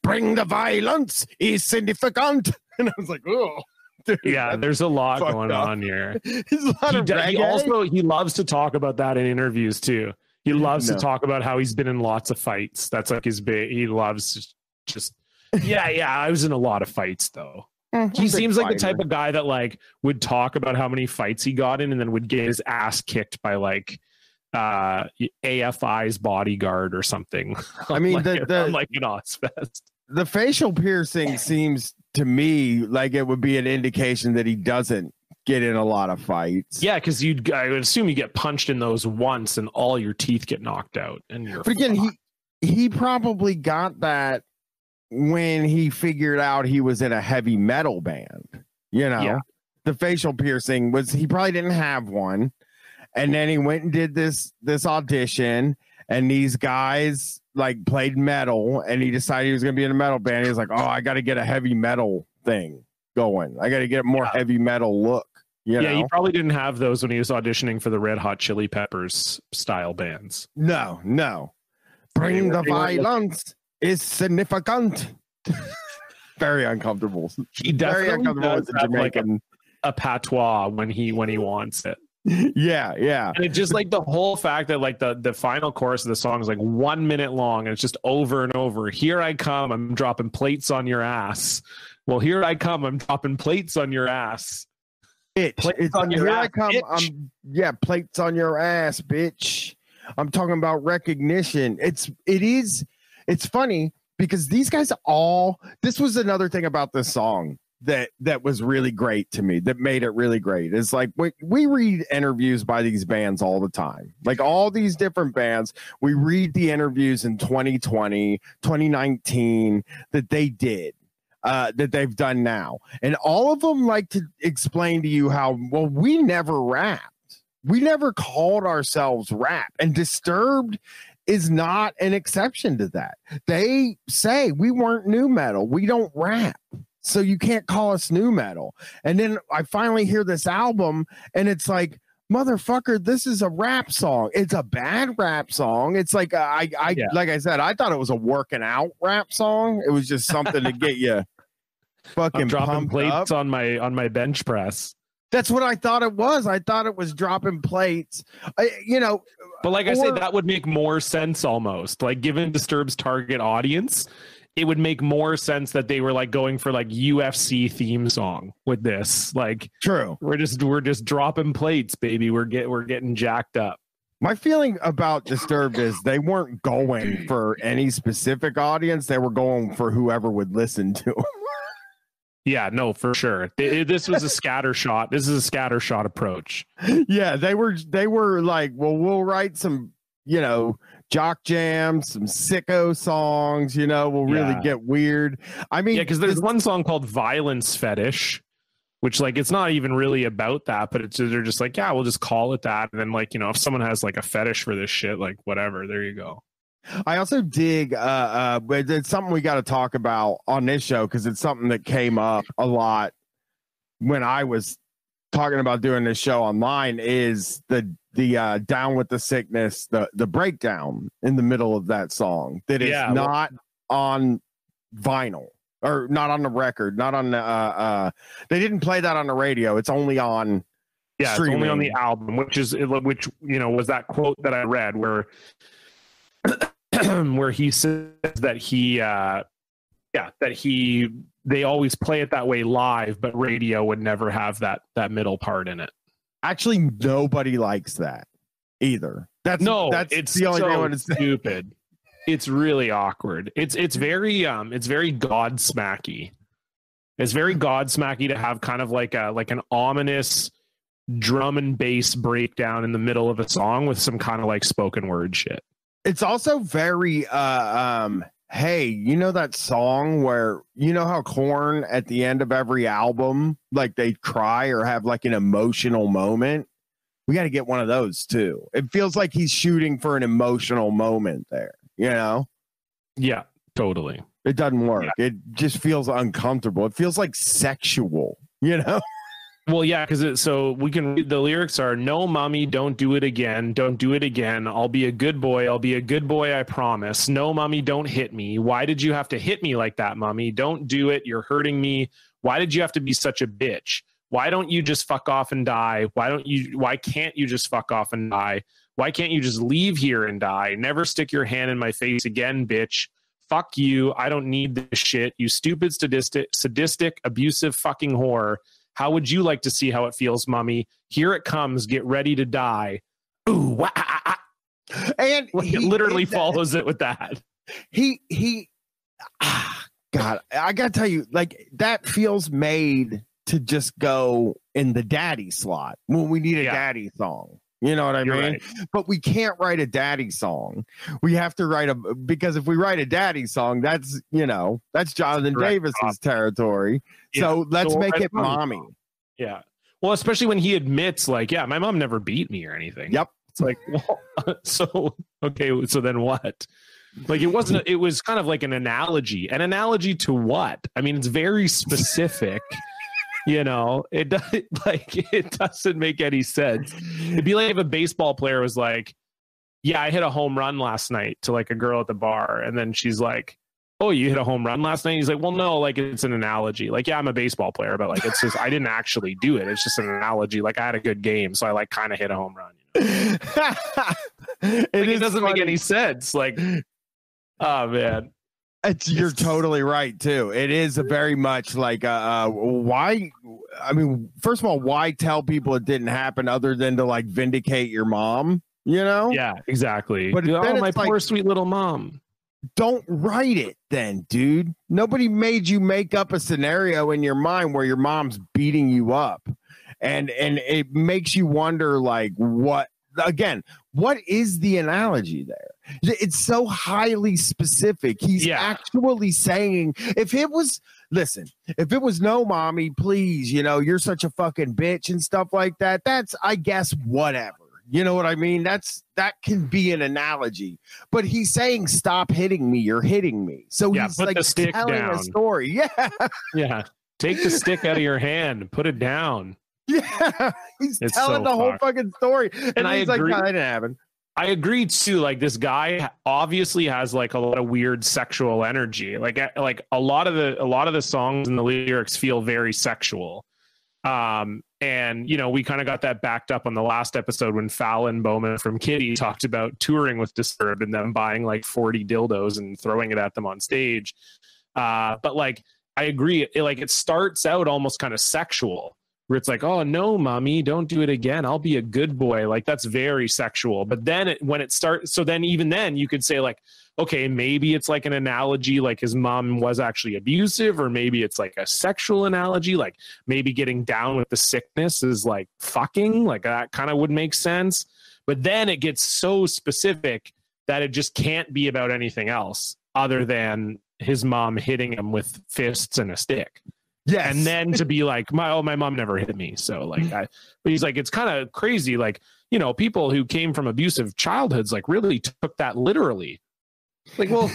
bring the violence is significant. And I was like, dude, yeah, there's a lot going on here. He loves to talk about that in interviews too. He loves to talk about how he's been in lots of fights. That's like his bit. He loves just I was in a lot of fights though. He seems like the type of guy that like would talk about how many fights he got in and then would get his ass kicked by like AFI's bodyguard or something. I mean, like an Ozfest. The facial piercing seems to me like it would be an indication that he doesn't get in a lot of fights. Yeah, because I would assume you get punched in those once and all your teeth get knocked out. But again, he probably got that when he figured out he was in a heavy metal band. You know, the facial piercing he probably didn't have one, and then he went and did this audition, and these guys like played metal, and he decided he was going to be in a metal band. He was like, I got to get a heavy metal thing going. I got to get a more heavy metal look. You Yeah, know? he probably didn't have those when he was auditioning for the Red Hot Chili Peppers style bands. No. Bring the violence is significant. Very uncomfortable. He Very definitely uncomfortable does with the have like Jamaican. a patois when he wants it. Yeah. And it's just like the whole fact that like the final chorus of the song is like 1 minute long and it's just over and over. Here I come, I'm dropping plates on your ass. Well, here I come, I'm dropping plates on your ass. Plates on your ass, bitch. Plates on your ass, bitch. I'm talking about recognition. It's funny because these guys this was another thing about this song that was really great to me, that made it really great. It's like we read interviews by these bands all the time, like all these different bands. We read the interviews in 2020, 2019 that they did. That they've done now. And all of them like to explain to you how, well, we never rapped. We never called ourselves rap. And Disturbed is not an exception to that. They say we weren't nu metal. We don't rap. So you can't call us nu metal. And then I finally hear this album and it's like, motherfucker, this is a rap song. It's a bad rap song. It's like like I said, I thought it was a working out rap song. It was just something to get you fucking dropping plates up on my bench press. That's what I thought it was. I thought it was dropping plates. But like I say, that would make more sense almost. Like given Disturbed's target audience, it would make more sense that they were like going for like UFC theme song with this. Like, true. We're just dropping plates, baby. We're getting jacked up. My feeling about Disturbed is they weren't going for any specific audience. They were going for whoever would listen to them. Yeah, no, for sure. This was a scatter shot. This is a scatter shot approach. Yeah, they were like, well, we'll write some, jock jams, some sicko songs, we'll really get weird. I mean, yeah, because there's one song called Violence Fetish, which like it's not even really about that, but they're just like, yeah, we'll just call it that. And then like, if someone has like a fetish for this shit, like whatever, there you go. I also dig but it's something we got to talk about on this show because it's something that came up a lot when I was talking about doing this show online, is the Down with the Sickness, the breakdown in the middle of that song that is not on vinyl or not on the record, not on the they didn't play that on the radio. It's only on streaming. It's only on the album, which was that quote that I read where where he says that they always play it that way live, but radio would never have that middle part in it. Actually, nobody likes that either. That's the only thing. It's stupid. It's really awkward. It's very Godsmacky. It's very Godsmacky to have kind of like an ominous drum and bass breakdown in the middle of a song with some kind of like spoken word shit. It's also very hey, that song where how Korn at the end of every album, like they cry or have like an emotional moment? We got to get one of those too. It feels like he's shooting for an emotional moment there, Yeah, totally. It doesn't work. Yeah. It just feels uncomfortable. It feels like sexual, Well, yeah, because so we can read the lyrics are, no, mommy, don't do it again. Don't do it again. I'll be a good boy. I'll be a good boy, I promise. No, mommy, don't hit me. Why did you have to hit me like that, mommy? Don't do it. You're hurting me. Why did you have to be such a bitch? Why don't you just fuck off and die? Why can't you just fuck off and die? Why can't you just leave here and die? Never stick your hand in my face again, bitch. Fuck you. I don't need this shit. You stupid, sadistic, abusive fucking whore. How would you like to see how it feels, mommy? Here it comes. Get ready to die. Ooh, wah, ah, ah. And he literally follows it with that. God, I gotta tell you, like that feels made to just go in the daddy slot when we need a daddy song. You know what I mean? Right. But we can't write a daddy song. We have to because if we write a daddy song, that's Jonathan Davis's territory. Yeah. So let's make it mommy. Yeah. Well, especially when he admits like, yeah, my mom never beat me or anything. Yep. It's like, well, so, okay. So then what? Like it was kind of like an analogy to what? I mean, it's very specific. You know, it doesn't make any sense. It'd be like if a baseball player was like, yeah, I hit a home run last night to like a girl at the bar. And then she's like, oh, you hit a home run last night? He's like, well, no, like it's an analogy. Like, yeah, I'm a baseball player, but like, it's just, I didn't actually do it. It's just an analogy. Like I had a good game. So I like kind of hit a home run. You know? It doesn't make any sense. Like, oh man. You're totally right too. It is a very much like why? I mean, first of all, why tell people it didn't happen other than to like vindicate your mom? You know? Yeah, exactly. But oh, my poor like, sweet little mom. Don't write it then, dude. Nobody made you make up a scenario in your mind where your mom's beating you up, and it makes you wonder like what is the analogy there? It's so highly specific. He's actually saying if it was no mommy, please, you know, you're such a fucking bitch and stuff like that. That's, I guess, whatever. You know what I mean? That can be an analogy, but he's saying, stop hitting me. You're hitting me. So he's put like the stick telling down. a story. Yeah. Yeah. Take the stick out of your hand and put it down. Yeah, he's telling the whole fucking story, and I he's agree. Like, "That didn't happen." I agree too. Like this guy obviously has like a lot of weird sexual energy. Like a lot of the songs and the lyrics feel very sexual. And you know, we kind of got that backed up on the last episode when Fallon Bowman from Kitty talked about touring with Disturbed and them buying like 40 dildos and throwing it at them on stage. But like I agree, it starts out almost kind of sexual. Where it's like, oh no, mommy, don't do it again. I'll be a good boy. Like that's very sexual. But then when it starts, so then even then you could say like, okay, maybe it's like an analogy, like his mom was actually abusive, or maybe it's like a sexual analogy, like maybe getting down with the sickness is like fucking, like that kind of would make sense. But then it gets so specific that it just can't be about anything else other than his mom hitting him with fists and a stick. Yeah, and then to be like, my mom never hit me. So like, but he's like, it's kind of crazy. Like, you know, people who came from abusive childhoods like really took that literally. Like, well,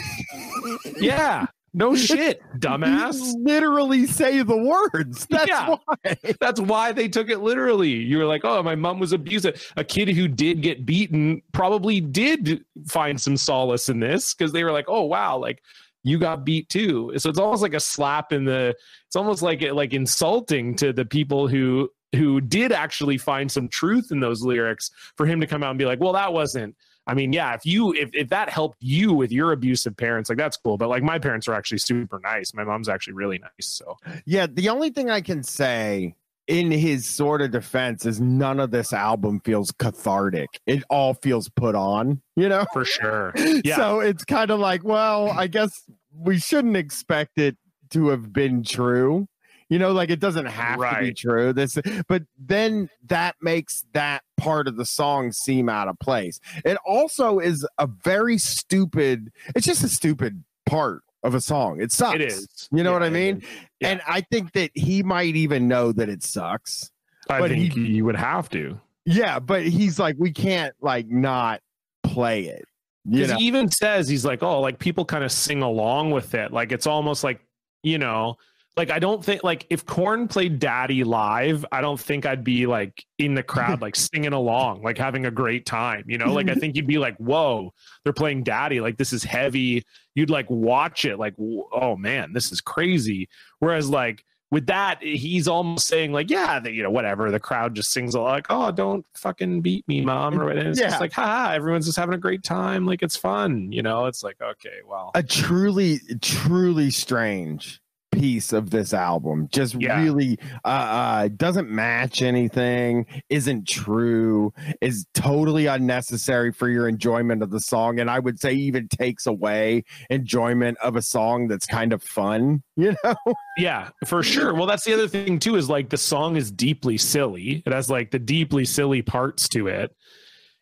yeah, no shit, dumbass. You literally say the words. That's why. That's why they took it literally. You were like, oh, my mom was abusive. A kid who did get beaten probably did find some solace in this because they were like, oh wow, like. You got beat too. So it's almost like a slap in the, it's almost like insulting to the people who did actually find some truth in those lyrics for him to come out and be like, well, that wasn't, I mean, yeah, if that helped you with your abusive parents, like that's cool. But like my parents are actually super nice. My mom's actually really nice. So yeah, the only thing I can say in his sort of defense is none of this album feels cathartic. It all feels put on, you know? For sure. Yeah. So it's kind of like, well, I guess we shouldn't expect it to have been true. You know, like it doesn't have to be true. But then that makes that part of the song seem out of place. It also is a very stupid, it's just a stupid part of a song. It sucks. It is. You know what I mean? Yeah. And I think that he might even know that it sucks. I think he would have to. Yeah, but he's like, we can't like not play it. Because he even says, he's like, oh, like people kind of sing along with it. Like it's almost like, you know, like I don't think like if Korn played Daddy live, I don't think I'd be like in the crowd like singing along, like having a great time, you know? Like I think you'd be like, whoa, they're playing Daddy, like this is heavy. You'd like watch it like, oh man, this is crazy. Whereas like with that, he's almost saying like, yeah, you know, whatever. The crowd just sings like, oh, don't fucking beat me, mom, or whatever. It's just like, haha, everyone's just having a great time, like it's fun, you know? It's like, okay, well, a truly strange piece of this album, just really doesn't match anything, isn't true, is totally unnecessary for your enjoyment of the song, and I would say even takes away enjoyment of a song that's kind of fun, you know? Yeah, for sure. Well, that's the other thing too, is like the song is deeply silly. It has like the deeply silly parts to it.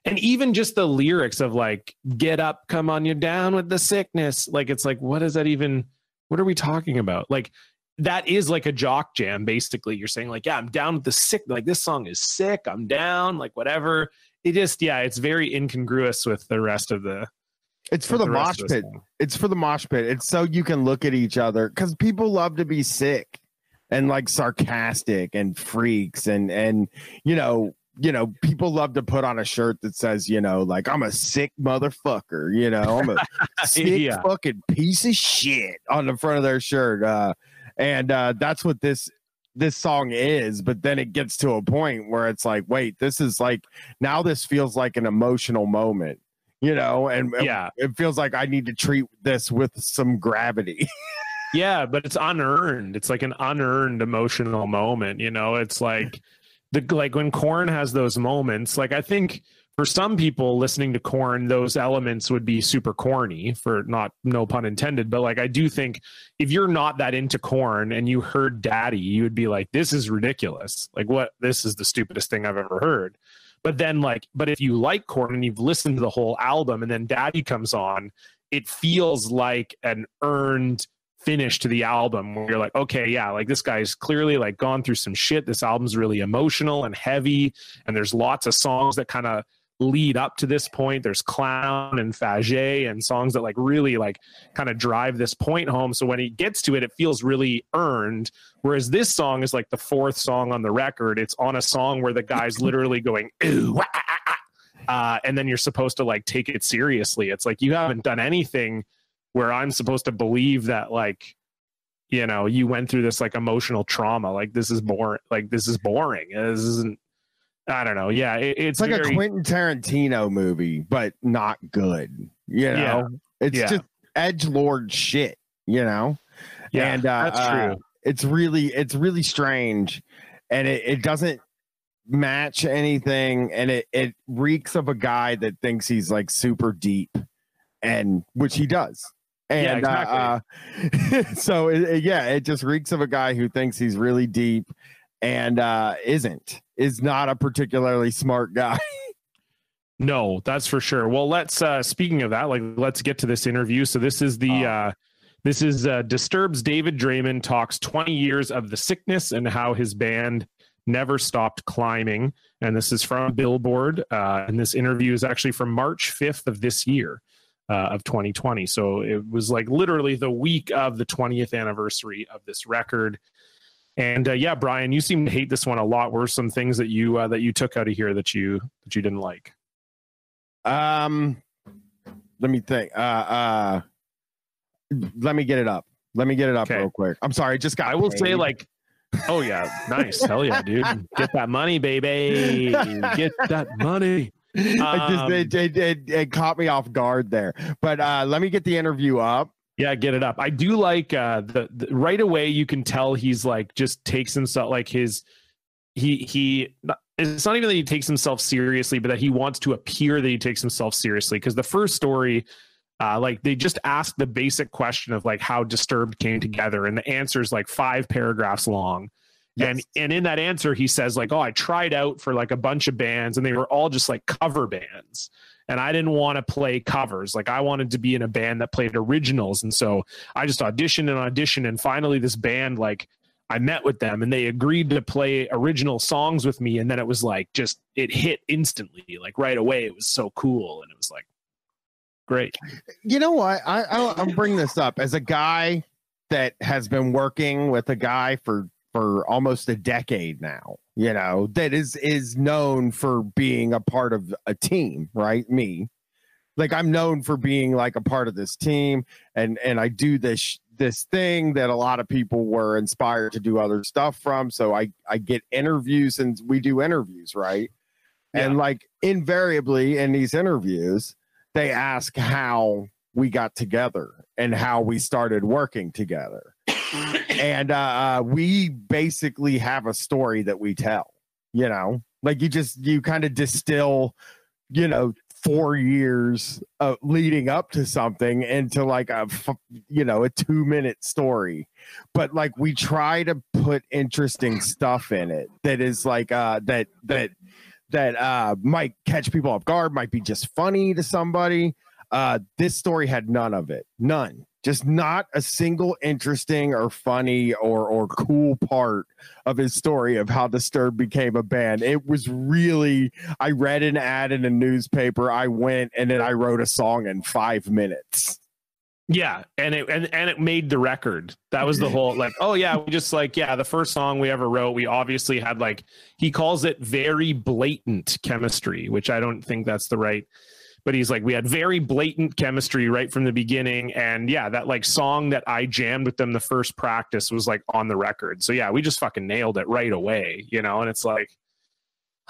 And even just the lyrics of like, get up, come on, you're down with the sickness. Like, it's like, what is that even? What are we talking about? Like, that is like a jock jam. Basically, you're saying like, yeah, I'm down with the sick. Like this song is sick. I'm down, like whatever. It just, yeah, it's very incongruous with the rest of the. It's for the mosh pit. It's for the mosh pit. It's so you can look at each other because people love to be sick. and like sarcastic and freaks and people love to put on a shirt that says, like, I'm a sick motherfucker, I'm a sick fucking piece of shit on the front of their shirt. And that's what this song is. But then it gets to a point where it's like, wait, this is like, now this feels like an emotional moment, and it feels like I need to treat this with some gravity. Yeah, but it's unearned. It's like an unearned emotional moment. It's like like when Korn has those moments, like I think for some people listening to Korn, those elements would be super corny, for no pun intended. But like, I do think if you're not that into Korn and you heard Daddy, you would be like, this is ridiculous. Like, what? This is the stupidest thing I've ever heard. But then but if you like Korn and you've listened to the whole album and then Daddy comes on, it feels like an earned finish to the album where you're like, okay, yeah, like this guy's clearly like gone through some shit. This album's really emotional and heavy, and there's lots of songs that kind of lead up to this point. There's Clown and Faget and songs that like really like kind of drive this point home. So when he gets to it, it feels really earned. Whereas this song is like the fourth song on the record. It's on a song where the guy's literally going, ooh, and then you're supposed to like take it seriously. It's like you haven't done anything where I'm supposed to believe that, like, you went through this like emotional trauma. Like, this is boring. Like, this is boring. This isn't, I don't know. Yeah. It's like a Quentin Tarantino movie, but not good. It's just edgelord shit, Yeah. And that's true. It's really strange, and it doesn't match anything. And it reeks of a guy that thinks he's like super deep, and which he does. And so it just reeks of a guy who thinks he's really deep and is not a particularly smart guy. No, that's for sure. Well, let's speaking of that, like, let's get to this interview. So this is Disturbed's David Draymond talks 20 years of the sickness and how his band never stopped climbing. And this is from Billboard. And this interview is actually from March 5th of this year. Of 2020. So it was like literally the week of the 20th anniversary of this record. And Bryan, you seem to hate this one a lot. What were some things that you took out of here that you didn't like? Let me think. Let me get it up. Real quick. I'm sorry. I will say, like, oh yeah, nice. Hell yeah, dude. Get that money, baby. Get that money. It caught me off guard there, but let me get the interview up. Yeah, get it up. I do like the right away you can tell he's like just takes himself like it's not even that he takes himself seriously, but that he wants to appear that he takes himself seriously. Because the first story, like they just asked the basic question of like how Disturbed came together, and the answer is like 5 paragraphs long. Yes. And in that answer, he says like, oh, I tried out for like a bunch of bands and they were all just like cover bands. And I didn't want to play covers. Like I wanted to be in a band that played originals. And so I just auditioned. And finally this band, like I met with them and they agreed to play original songs with me. And then it was like, just, it hit instantly, like right away. It was so cool. And it was like, great. You know what? I'll bring this up as a guy that has been working with a guy for almost a decade now, that is known for being a part of a team, right? Me, like I'm known for being like a part of this team, and I do this thing that a lot of people were inspired to do other stuff from. So I get interviews and we do interviews, right? Yeah. And like invariably in these interviews, they ask how we got together and how we started working together. And we basically have a story that we tell, like you kind of distill, 4 years leading up to something into like a 2-minute story. But like we try to put interesting stuff in it that is like that might catch people off guard, might be just funny to somebody. This story had none of it. None. Just not a single interesting or funny or cool part of his story of how Disturbed became a band. It was really, I read an ad in a newspaper, I went, and then I wrote a song in 5 minutes. Yeah, and it made the record. That was the whole like, oh yeah, we just like, yeah, the first song we ever wrote, we obviously had like, he calls it very blatant chemistry, which I don't think that's the right, but he's like, we had very blatant chemistry right from the beginning. And yeah, that like song that I jammed with them the first practice was like on the record. So yeah, we just fucking nailed it right away, you know? And it's like,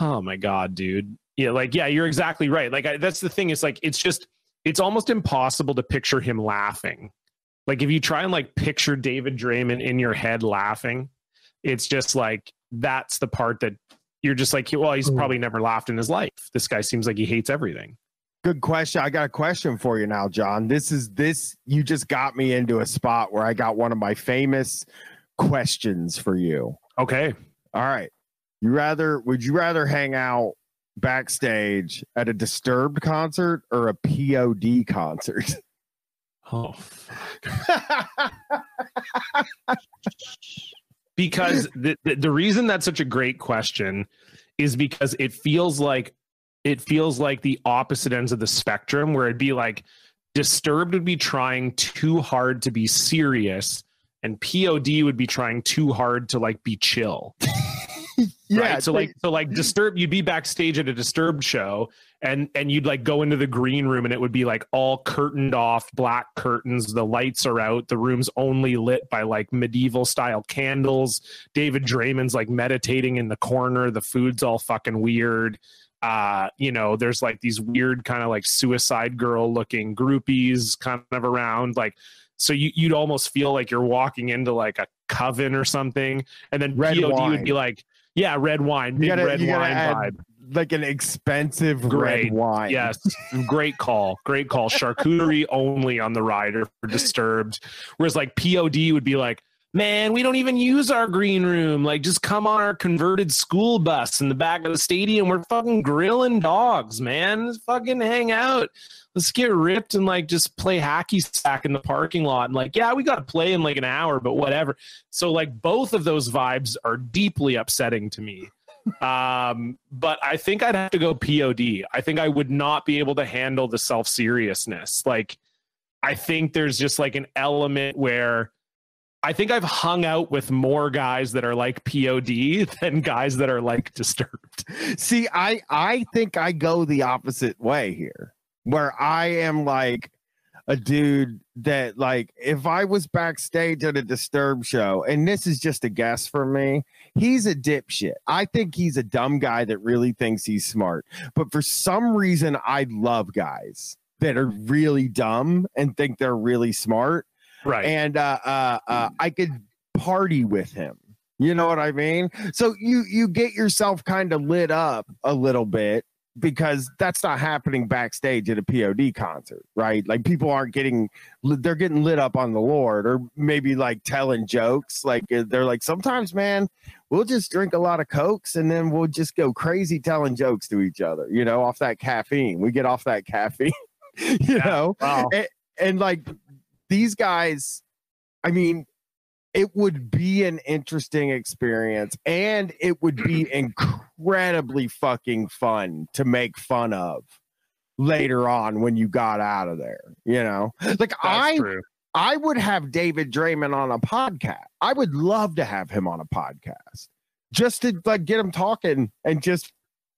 oh my God, dude. Yeah, like, yeah, you're exactly right. Like that's the thing, is like, it's almost impossible to picture him laughing. Like if you try and like picture David Draymond in your head laughing, it's just like, that's the part that you're just like, well, he's probably never laughed in his life. This guy seems like he hates everything. Good question. I got a question for you now, John. You just got me into a spot where I got one of my famous questions for you. Okay. All right. Would you rather hang out backstage at a Disturbed concert or a P.O.D. concert? Oh, fuck. Because the reason that's such a great question is because it feels like the opposite ends of the spectrum, where it'd be like Disturbed would be trying too hard to be serious and P.O.D. would be trying too hard to like be chill. Yeah, right? So like Disturbed, you'd be backstage at a Disturbed show and you'd like go into the green room and it would be like all curtained off, black curtains, the lights are out, the room's only lit by like medieval style candles. David Draymond's like meditating in the corner, the food's all fucking weird. You know, there's like these weird kind of like Suicide Girl looking groupies kind of around, like, so you'd almost feel like you're walking into like a coven or something. And then red P.O.D. wine would be like, yeah, red wine, big red wine vibe. Like an expensive red wine. Yes. Great call. Charcuterie only on the rider for Disturbed. Whereas like P.O.D. would be like, man, we don't even use our green room. Like, just come on our converted school bus in the back of the stadium. We're fucking grilling dogs, man. Let's fucking hang out. Let's get ripped and like just play hacky sack in the parking lot. And like, yeah, we got to play in like an hour, but whatever. So like both of those vibes are deeply upsetting to me. But I think I'd have to go P.O.D. I think I would not be able to handle the self-seriousness. Like, I think there's just like an element where I think I've hung out with more guys that are like P.O.D. than guys that are like Disturbed. See, I think I go the opposite way here, where I am like a dude that, like, if I was backstage at a Disturbed show, and this is just a guess for me, he's a dipshit. I think he's a dumb guy that really thinks he's smart. But for some reason, I love guys that are really dumb and think they're really smart. Right. And I could party with him. You know what I mean? So you get yourself kind of lit up a little bit, because that's not happening backstage at a P.O.D. concert, right? Like, people aren't they're getting lit up on the Lord, or maybe like telling jokes. Like, they're like, sometimes, man, we'll just drink a lot of Cokes and then we'll just go crazy telling jokes to each other, you know, off that caffeine. We get off that caffeine, you know? Wow. And like, these guys, I mean, it would be an interesting experience, and it would be incredibly fucking fun to make fun of later on when you got out of there, you know? Like, I would have David Draymond on a podcast. I would love to have him on a podcast just to like get him talking and just,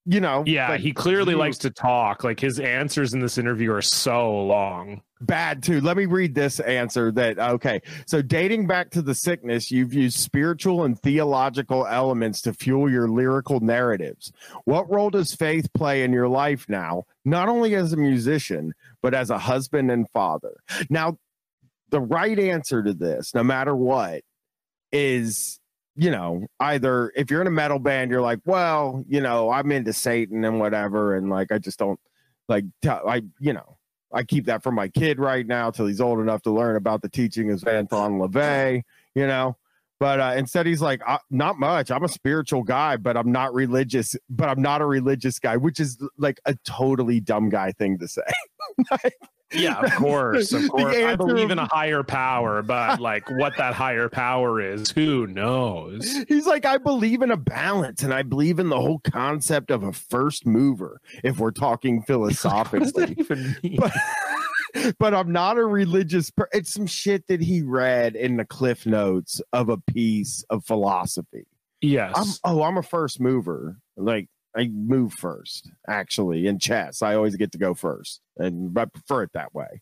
you know. Yeah, like, he clearly likes to talk. Like, his answers in this interview are so long. Bad too. Let me read this answer. Okay. So, dating back to the sickness, you've used spiritual and theological elements to fuel your lyrical narratives. What role does faith play in your life now, not only as a musician, but as a husband and father? Now, the right answer to this, no matter what, is, you know, either if you're in a metal band, you're like, well, you know, I'm into Satan and whatever, and like, I just don't like, I keep that for my kid right now till he's old enough to learn about the teaching of Anton LaVey, you know. But instead, he's like, not much. I'm a spiritual guy, but I'm not religious. But I'm not a religious guy, which is like a totally dumb guy thing to say. Yeah, of course. I believe in a higher power, but like, what that higher power is, who knows? He's like, I believe in a balance, and I believe in the whole concept of a first mover, if we're talking philosophically. What does that even mean? but I'm not a religious it's some shit that he read in the cliff notes of a piece of philosophy. Yes. I'm a first mover. Like, I move first, actually, in chess. I always get to go first, and I prefer it that way.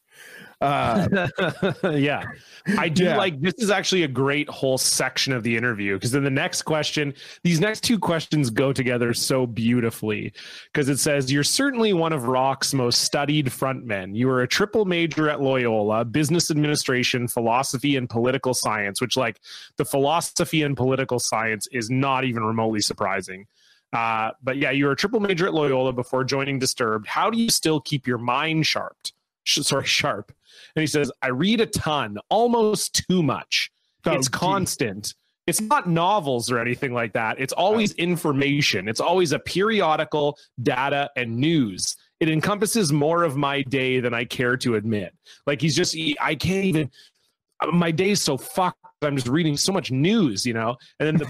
Yeah, I do like this is actually a great whole section of the interview, because in the next question, these next two questions go together so beautifully, because it says, you're certainly one of rock's most studied frontmen. You were a triple major at Loyola, business administration, philosophy, and political science, which, like, the philosophy and political science is not even remotely surprising. But yeah, you were a triple major at Loyola before joining Disturbed. How do you still keep your mind sharp? And he says, I read a ton, almost too much. It's constant. It's not novels or anything like that. It's always information. It's always a periodical, data, and news. It encompasses more of my day than I care to admit. Like, I can't even, my day's so fucked. I'm just reading so much news, And then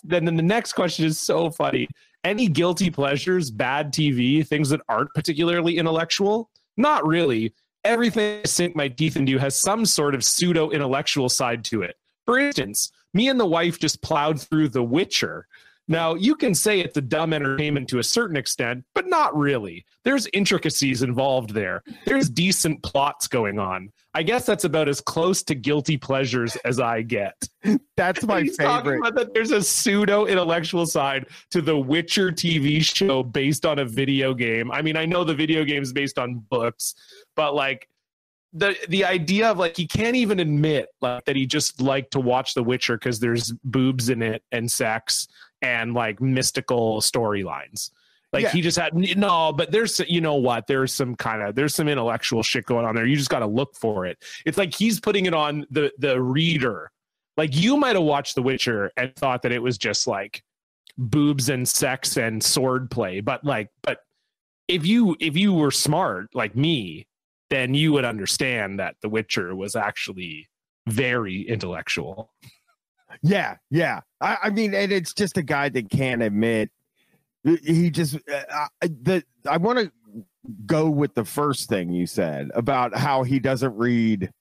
then the next question is so funny. Any guilty pleasures, bad TV, things that aren't particularly intellectual? Not really. Everything I sink my teeth into has some sort of pseudo-intellectual side to it. For instance, me and the wife just plowed through The Witcher. Now, you can say it's a dumb entertainment to a certain extent, but not really. There's intricacies involved there. There's decent plots going on. I guess that's about as close to guilty pleasures as I get. That's my He's favorite. Talking about that there's a pseudo-intellectual side to the Witcher TV show based on a video game. I mean, I know the video game is based on books, but like the idea of, like, he can't even admit, like, that he just liked to watch The Witcher because there's boobs in it and sex and, like, mystical storylines. Like, he just had but there's, there's some intellectual shit going on there. You just got to look for it. It's like he's putting it on the reader. Like, you might have watched The Witcher and thought that it was just like boobs and sex and sword play, but if you were smart like me, then you would understand that The Witcher was actually very intellectual. Yeah. I mean, and it's just a guy that can't admit. He just I want to go with the first thing you said about how he doesn't read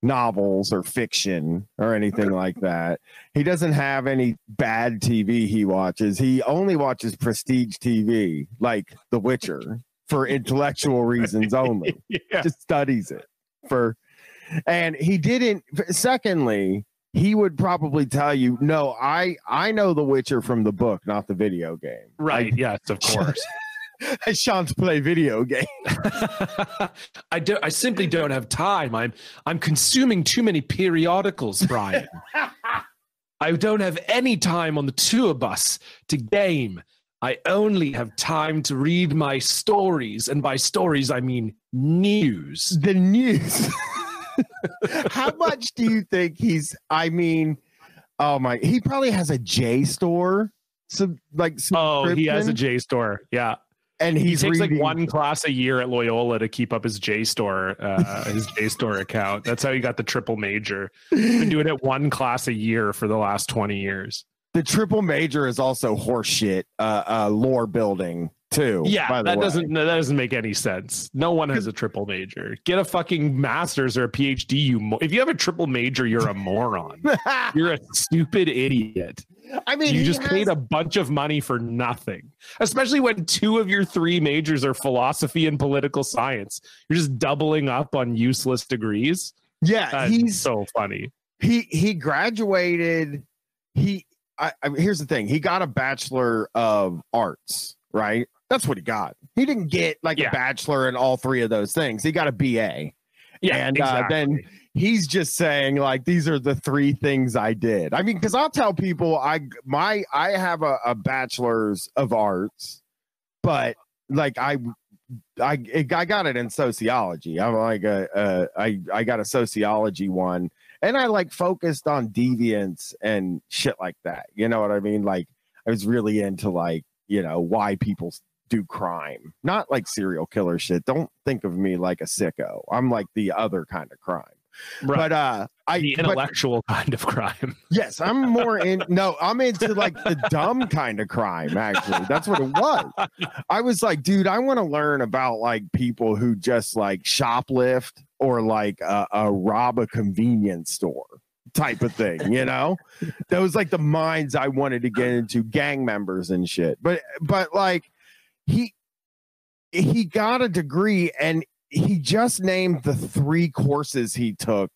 novels or fiction or anything like that. He doesn't have any bad TV he watches. He only watches prestige TV, like The Witcher, for intellectual reasons only. Just studies it and he didn't. Secondly, he would probably tell you, no, I know The Witcher from the book, not the video game. Right. Yes, of course. I shan't play video games. I simply don't have time. I'm consuming too many periodicals, Bryan. I don't have any time on the tour bus to game. I only have time to read my stories. And by stories, I mean news. The news. How much do you think he probably has a J store. He has a J store. Yeah. And he takes like one class a year at Loyola to keep up his J store, his J store account. That's how he got the triple major. He's been doing it one class a year for the last 20 years. The triple major is also horseshit, lore building too. Yeah, that doesn't make any sense. No one has a triple major. Get a fucking master's or a PhD. If you have a triple major, you're a moron. You're a stupid idiot. I mean, you just paid a bunch of money for nothing, especially when 2 of your 3 majors are philosophy and political science. You're just doubling up on useless degrees. Yeah, he's so funny. He graduated. Here's the thing. He got a Bachelor of Arts, right? That's what he got. He didn't get a bachelor in all 3 of those things. He got a BA. Yeah, and exactly. Then he's just saying, like, these are the 3 things I did. I mean, because I'll tell people I have a Bachelor's of Arts, but like I got it in sociology. I'm like I got a sociology one, and I like focused on deviance and shit like that. You know what I mean? Like, I was really into why people do crime, not like serial killer shit. Don't think of me like a sicko. I'm like the other kind of crime. Right. The intellectual kind of crime. Yes, I'm more in. No, I'm into like the dumb kind of crime. Actually, that's what it was. I was like, dude, I want to learn about like people who just like shoplift or like rob a convenience store type of thing. You know, that was like the minds I wanted to get into, gang members and shit. But like he got a degree and he just named the 3 courses he took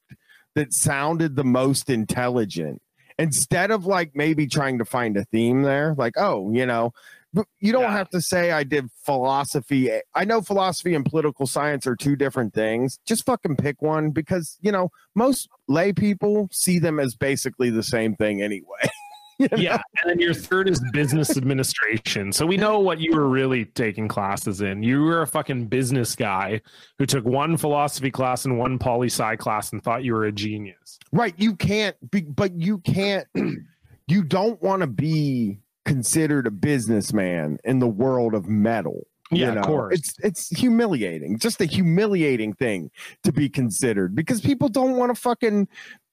that sounded the most intelligent, instead of like maybe trying to find a theme there. Like, oh, you know, but you don't have to say I did philosophy. I know philosophy and political science are 2 different things. Just fucking pick one, because, you know, most lay people see them as basically the same thing anyway. You know? Yeah, and then your 3rd is business administration. So we know what you were really taking classes in. You were a fucking business guy who took 1 philosophy class and 1 poli-sci class and thought you were a genius. Right. You can't be, but you can't, you don't want to be considered a businessman in the world of metal. Yeah, you know? Of course. It's humiliating, just a humiliating thing to be considered, because people don't want to fucking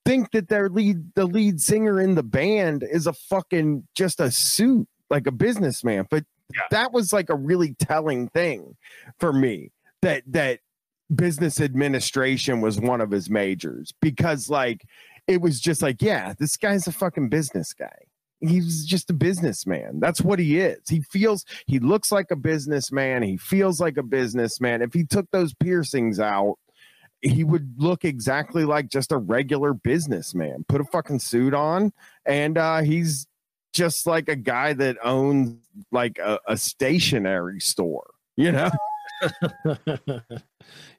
think that the lead singer in the band is a fucking just a suit, like a businessman. But that was like a really telling thing for me, that business administration was one of his majors, because like it was just like, yeah, this guy's a fucking business guy. He's just a businessman. That's what he is. He looks like a businessman. He feels like a businessman. If he took those piercings out, he would look exactly like just a regular businessman. Put a fucking suit on, and he's just like a guy that owns like a stationery store, you know?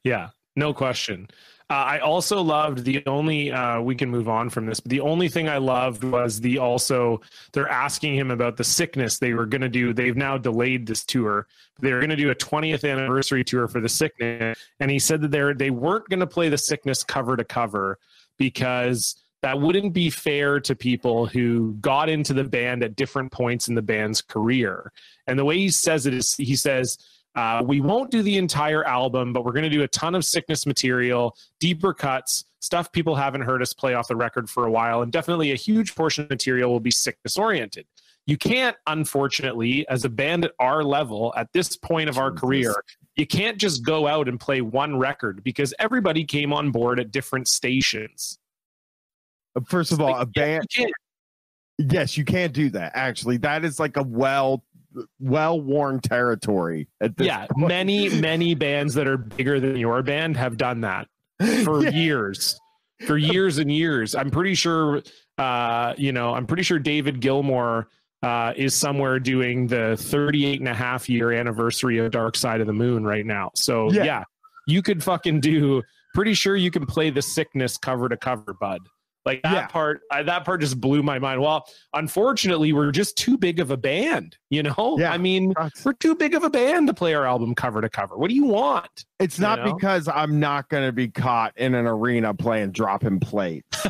Yeah, no question. I also loved the only, we can move on from this, but the only thing I loved was they're asking him about the sickness they were going to do. They've now delayed this tour. They were going to do a 20th anniversary tour for the sickness. And he said that they weren't going to play the sickness cover to cover, because that wouldn't be fair to people who got into the band at different points in the band's career. And the way he says it is, he says, we won't do the entire album, but we're going to do a ton of sickness material, deeper cuts, stuff people haven't heard us play off the record for a while, and definitely a huge portion of material will be sickness oriented. You can't, unfortunately, as a band at our level, at this point of our career, you can't just go out and play 1 record, because everybody came on board at different stations. First of all, a band. Yes, you can't do that. Actually, that is like a well-worn territory at this point. Many bands that are bigger than your band have done that for years and years. I'm pretty sure David Gilmour is somewhere doing the 38.5-year anniversary of Dark Side of the Moon right now. So yeah, you could fucking pretty sure you can play the sickness cover to cover, bud. Like that part just blew my mind. Well, unfortunately, we're just too big of a band, you know? Yeah, I mean, we're too big of a band to play our album cover to cover. What do you want? It's not because I'm not going to be caught in an arena playing dropping plates.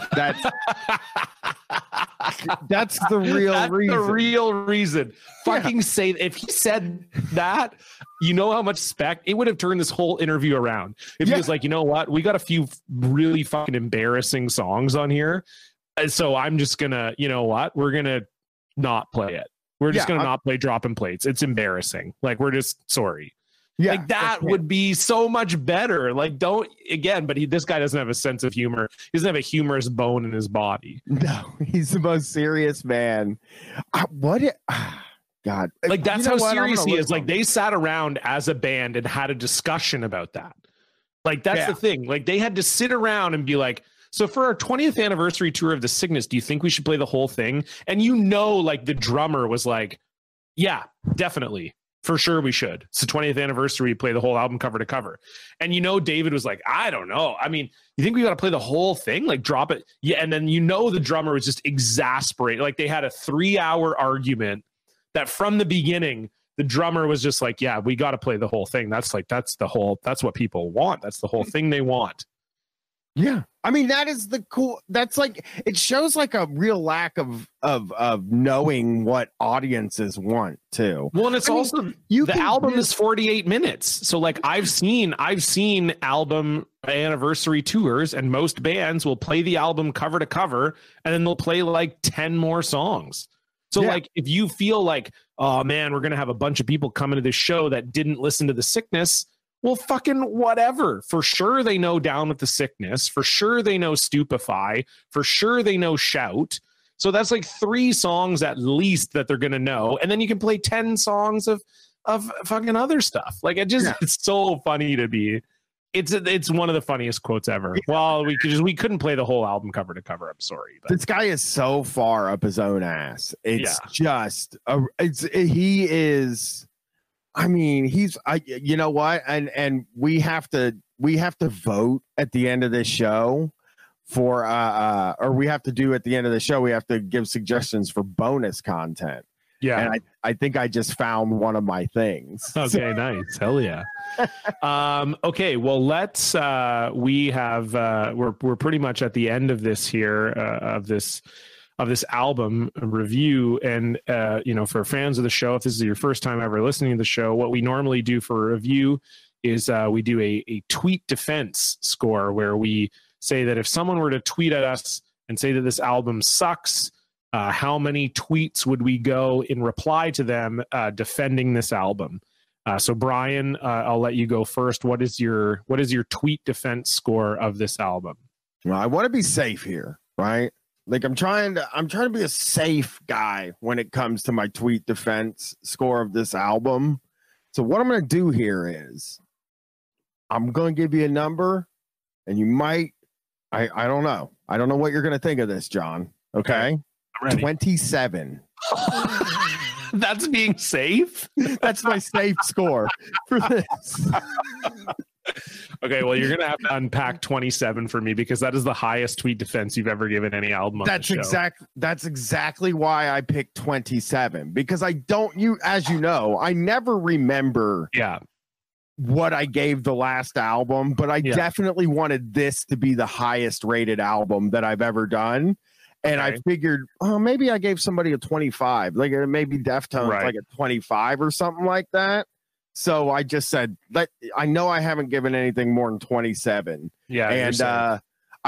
That's the real reason. The real reason. Fucking say, if he said that, you know how much it would have turned this whole interview around. If he was like, you know what, we got a few really fucking embarrassing songs on here, and so I'm just gonna, you know what, we're gonna not play it. We're just gonna not play dropping plates. It's embarrassing. Like, we're just sorry. Yeah, like that would be so much better. Like, but this guy doesn't have a sense of humor. He doesn't have a humorous bone in his body. No, he's the most serious man. God, like that's how serious he is. Like, they sat around as a band and had a discussion about that. Like, that's the thing. Like, they had to sit around and be like, so for our 20th anniversary tour of the sickness, do you think we should play the whole thing? And like the drummer was like, yeah, definitely. For sure we should. It's the 20th anniversary, play the whole album cover to cover. And David was like, I don't know. I mean, you think we got to play the whole thing? Like, drop it. Yeah. And then the drummer was just exasperated. Like, they had a 3-hour argument that from the beginning, the drummer was just like, yeah, we got to play the whole thing. That's what people want. That's the whole thing they want. Yeah. I mean, that is the cool. That's like, it shows like a real lack of knowing what audiences want too. Well, and it's the album is 48 minutes. So like I've seen album anniversary tours, and most bands will play the album cover to cover, and then they'll play like 10 more songs. So like if you feel like, oh man, we're going to have a bunch of people coming to this show that didn't listen to The Sickness, well, fucking whatever. For sure they know Down with the Sickness. For sure they know Stupefy. For sure they know Shout. So that's like 3 songs at least that they're going to know. And then you can play 10 songs of fucking other stuff. Like it's so funny to be. It's one of the funniest quotes ever. Well, we couldn't play the whole album cover to cover. I'm sorry. But. This guy is so far up his own ass. It's just he is. I mean, you know what? And we have to vote at the end of this show for or we have to do at the end of the show. We have to give suggestions for bonus content. Yeah. And I think I just found one of my things. Okay, nice. Hell yeah. Okay, well, let's we're pretty much at the end of this here of this album review. And for fans of the show, if this is your first time ever listening to the show, what we normally do for a review is we do a tweet defense score, where we say that if someone were to tweet at us and say that this album sucks, how many tweets would we go in reply to them defending this album? So Bryan, I'll let you go first. What is your tweet defense score of this album? Well, I want to be safe here, right? Like I'm trying to be a safe guy when it comes to my tweet defense score of this album. So what I'm going to do here is I'm going to give you a number, and you might, I don't know. I don't know what you're going to think of this, John. Okay. 27. That's being safe. That's my safe score for this. Okay, well, you're gonna have to unpack 27 for me, because that is the highest tweet defense you've ever given any album on the show. That's exactly why I picked 27, because as you know, I never remember what I gave the last album, but I definitely wanted this to be the highest rated album that I've ever done. And I figured, maybe I gave somebody a 25, like maybe Deftones, like a 25 or something like that. So I just said, I know I haven't given anything more than 27. Yeah. And I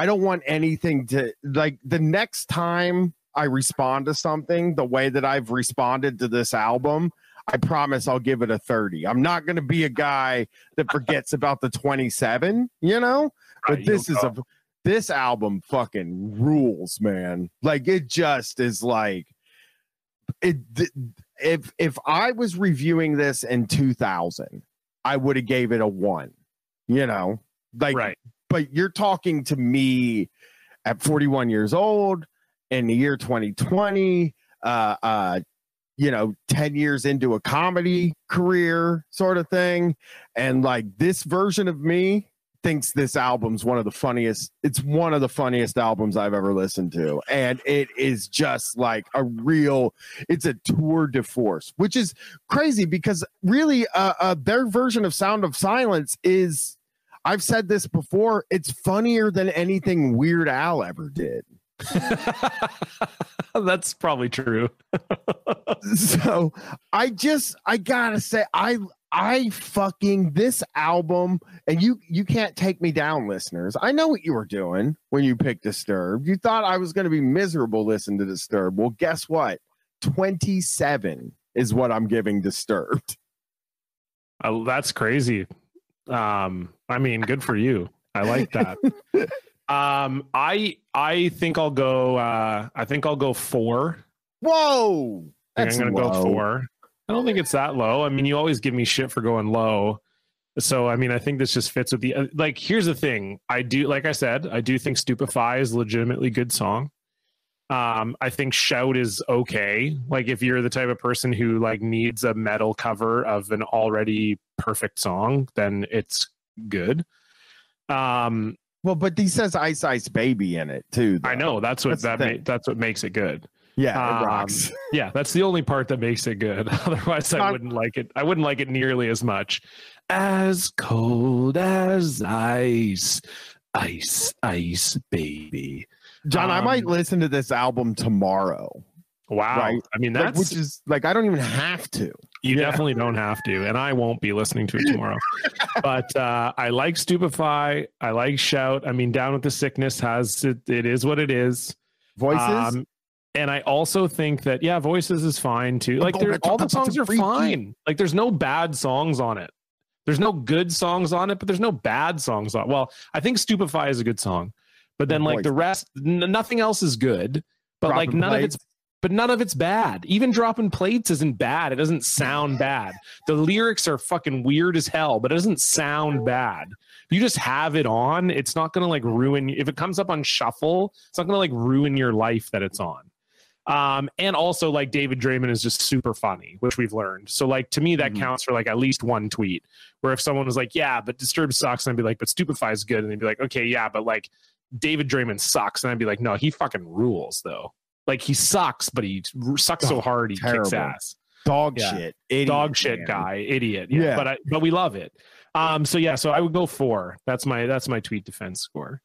don't want anything to, like, the next time I respond to something the way that I've responded to this album, I promise I'll give it a 30. I'm not going to be a guy that forgets about the 27, but this album fucking rules, man. Like, it just is like it. If I was reviewing this in 2000, I would have gave it a 1, but you're talking to me at 41 years old in the year 2020, 10 years into a comedy career sort of thing. And like, this version of me thinks this album's one of the funniest. It's one of the funniest albums I've ever listened to. And it is just like it's a tour de force, which is crazy, because really their version of Sound of Silence is, I've said this before, it's funnier than anything Weird Al ever did. That's probably true. So I gotta say, I fucking, this album, and you can't take me down, listeners. I know what you were doing when you picked Disturbed. You thought I was going to be miserable listening to Disturbed. Well, guess what? 27 is what I'm giving Disturbed. That's crazy. I mean, good for you. I like that. I think I'll go 4. Whoa, I'm gonna go 4. I don't think it's that low. I mean, you always give me shit for going low. So, I mean, I think this just fits with the, like, here's the thing. Like I said, I do think Stupefy is a legitimately good song. I think Shout is okay. Like, if you're the type of person who like needs a metal cover of an already perfect song, then it's good. Well, but he says Ice Ice Baby in it too, though. I know that's what makes it good. Yeah, it rocks. Yeah, that's the only part that makes it good. Otherwise, I wouldn't like it. I wouldn't like it nearly as much. As cold as ice, Ice, ice, baby. John, I might listen to this album tomorrow. Wow. Right? I mean, that's which is like, I don't even have to. You definitely don't have to, and I won't be listening to it tomorrow. But I like Stupefy. I like Shout. I mean, Down with the Sickness has it is what it is. Voices. And I also think that Voices is fine too. Like all the songs are fine. Like there's no bad songs on it. There's no good songs on it, but there's no bad songs on it. Well, I think Stupefy is a good song, but then like the rest, nothing else is good. But like none of it's bad. Even Dropping Plates isn't bad. It doesn't sound bad. The lyrics are fucking weird as hell, but it doesn't sound bad. If you just have it on, it's not going to like ruin. If it comes up on shuffle, it's not going to like ruin your life that it's on. And also like David Draymond is just super funny, which we've learned. So like to me, that counts for like at least one tweet where if someone was like, yeah, but Disturbed sucks. And I'd be like, but Stupefy is good. And they'd be like, okay, yeah, but like David Draymond sucks. And I'd be like, no, he fucking rules though. Like he sucks, but he sucks so hard he kicks ass. Dog shit, idiot, dog shit guy, idiot. Yeah, but we love it. So I would go 4. That's my tweet defense score.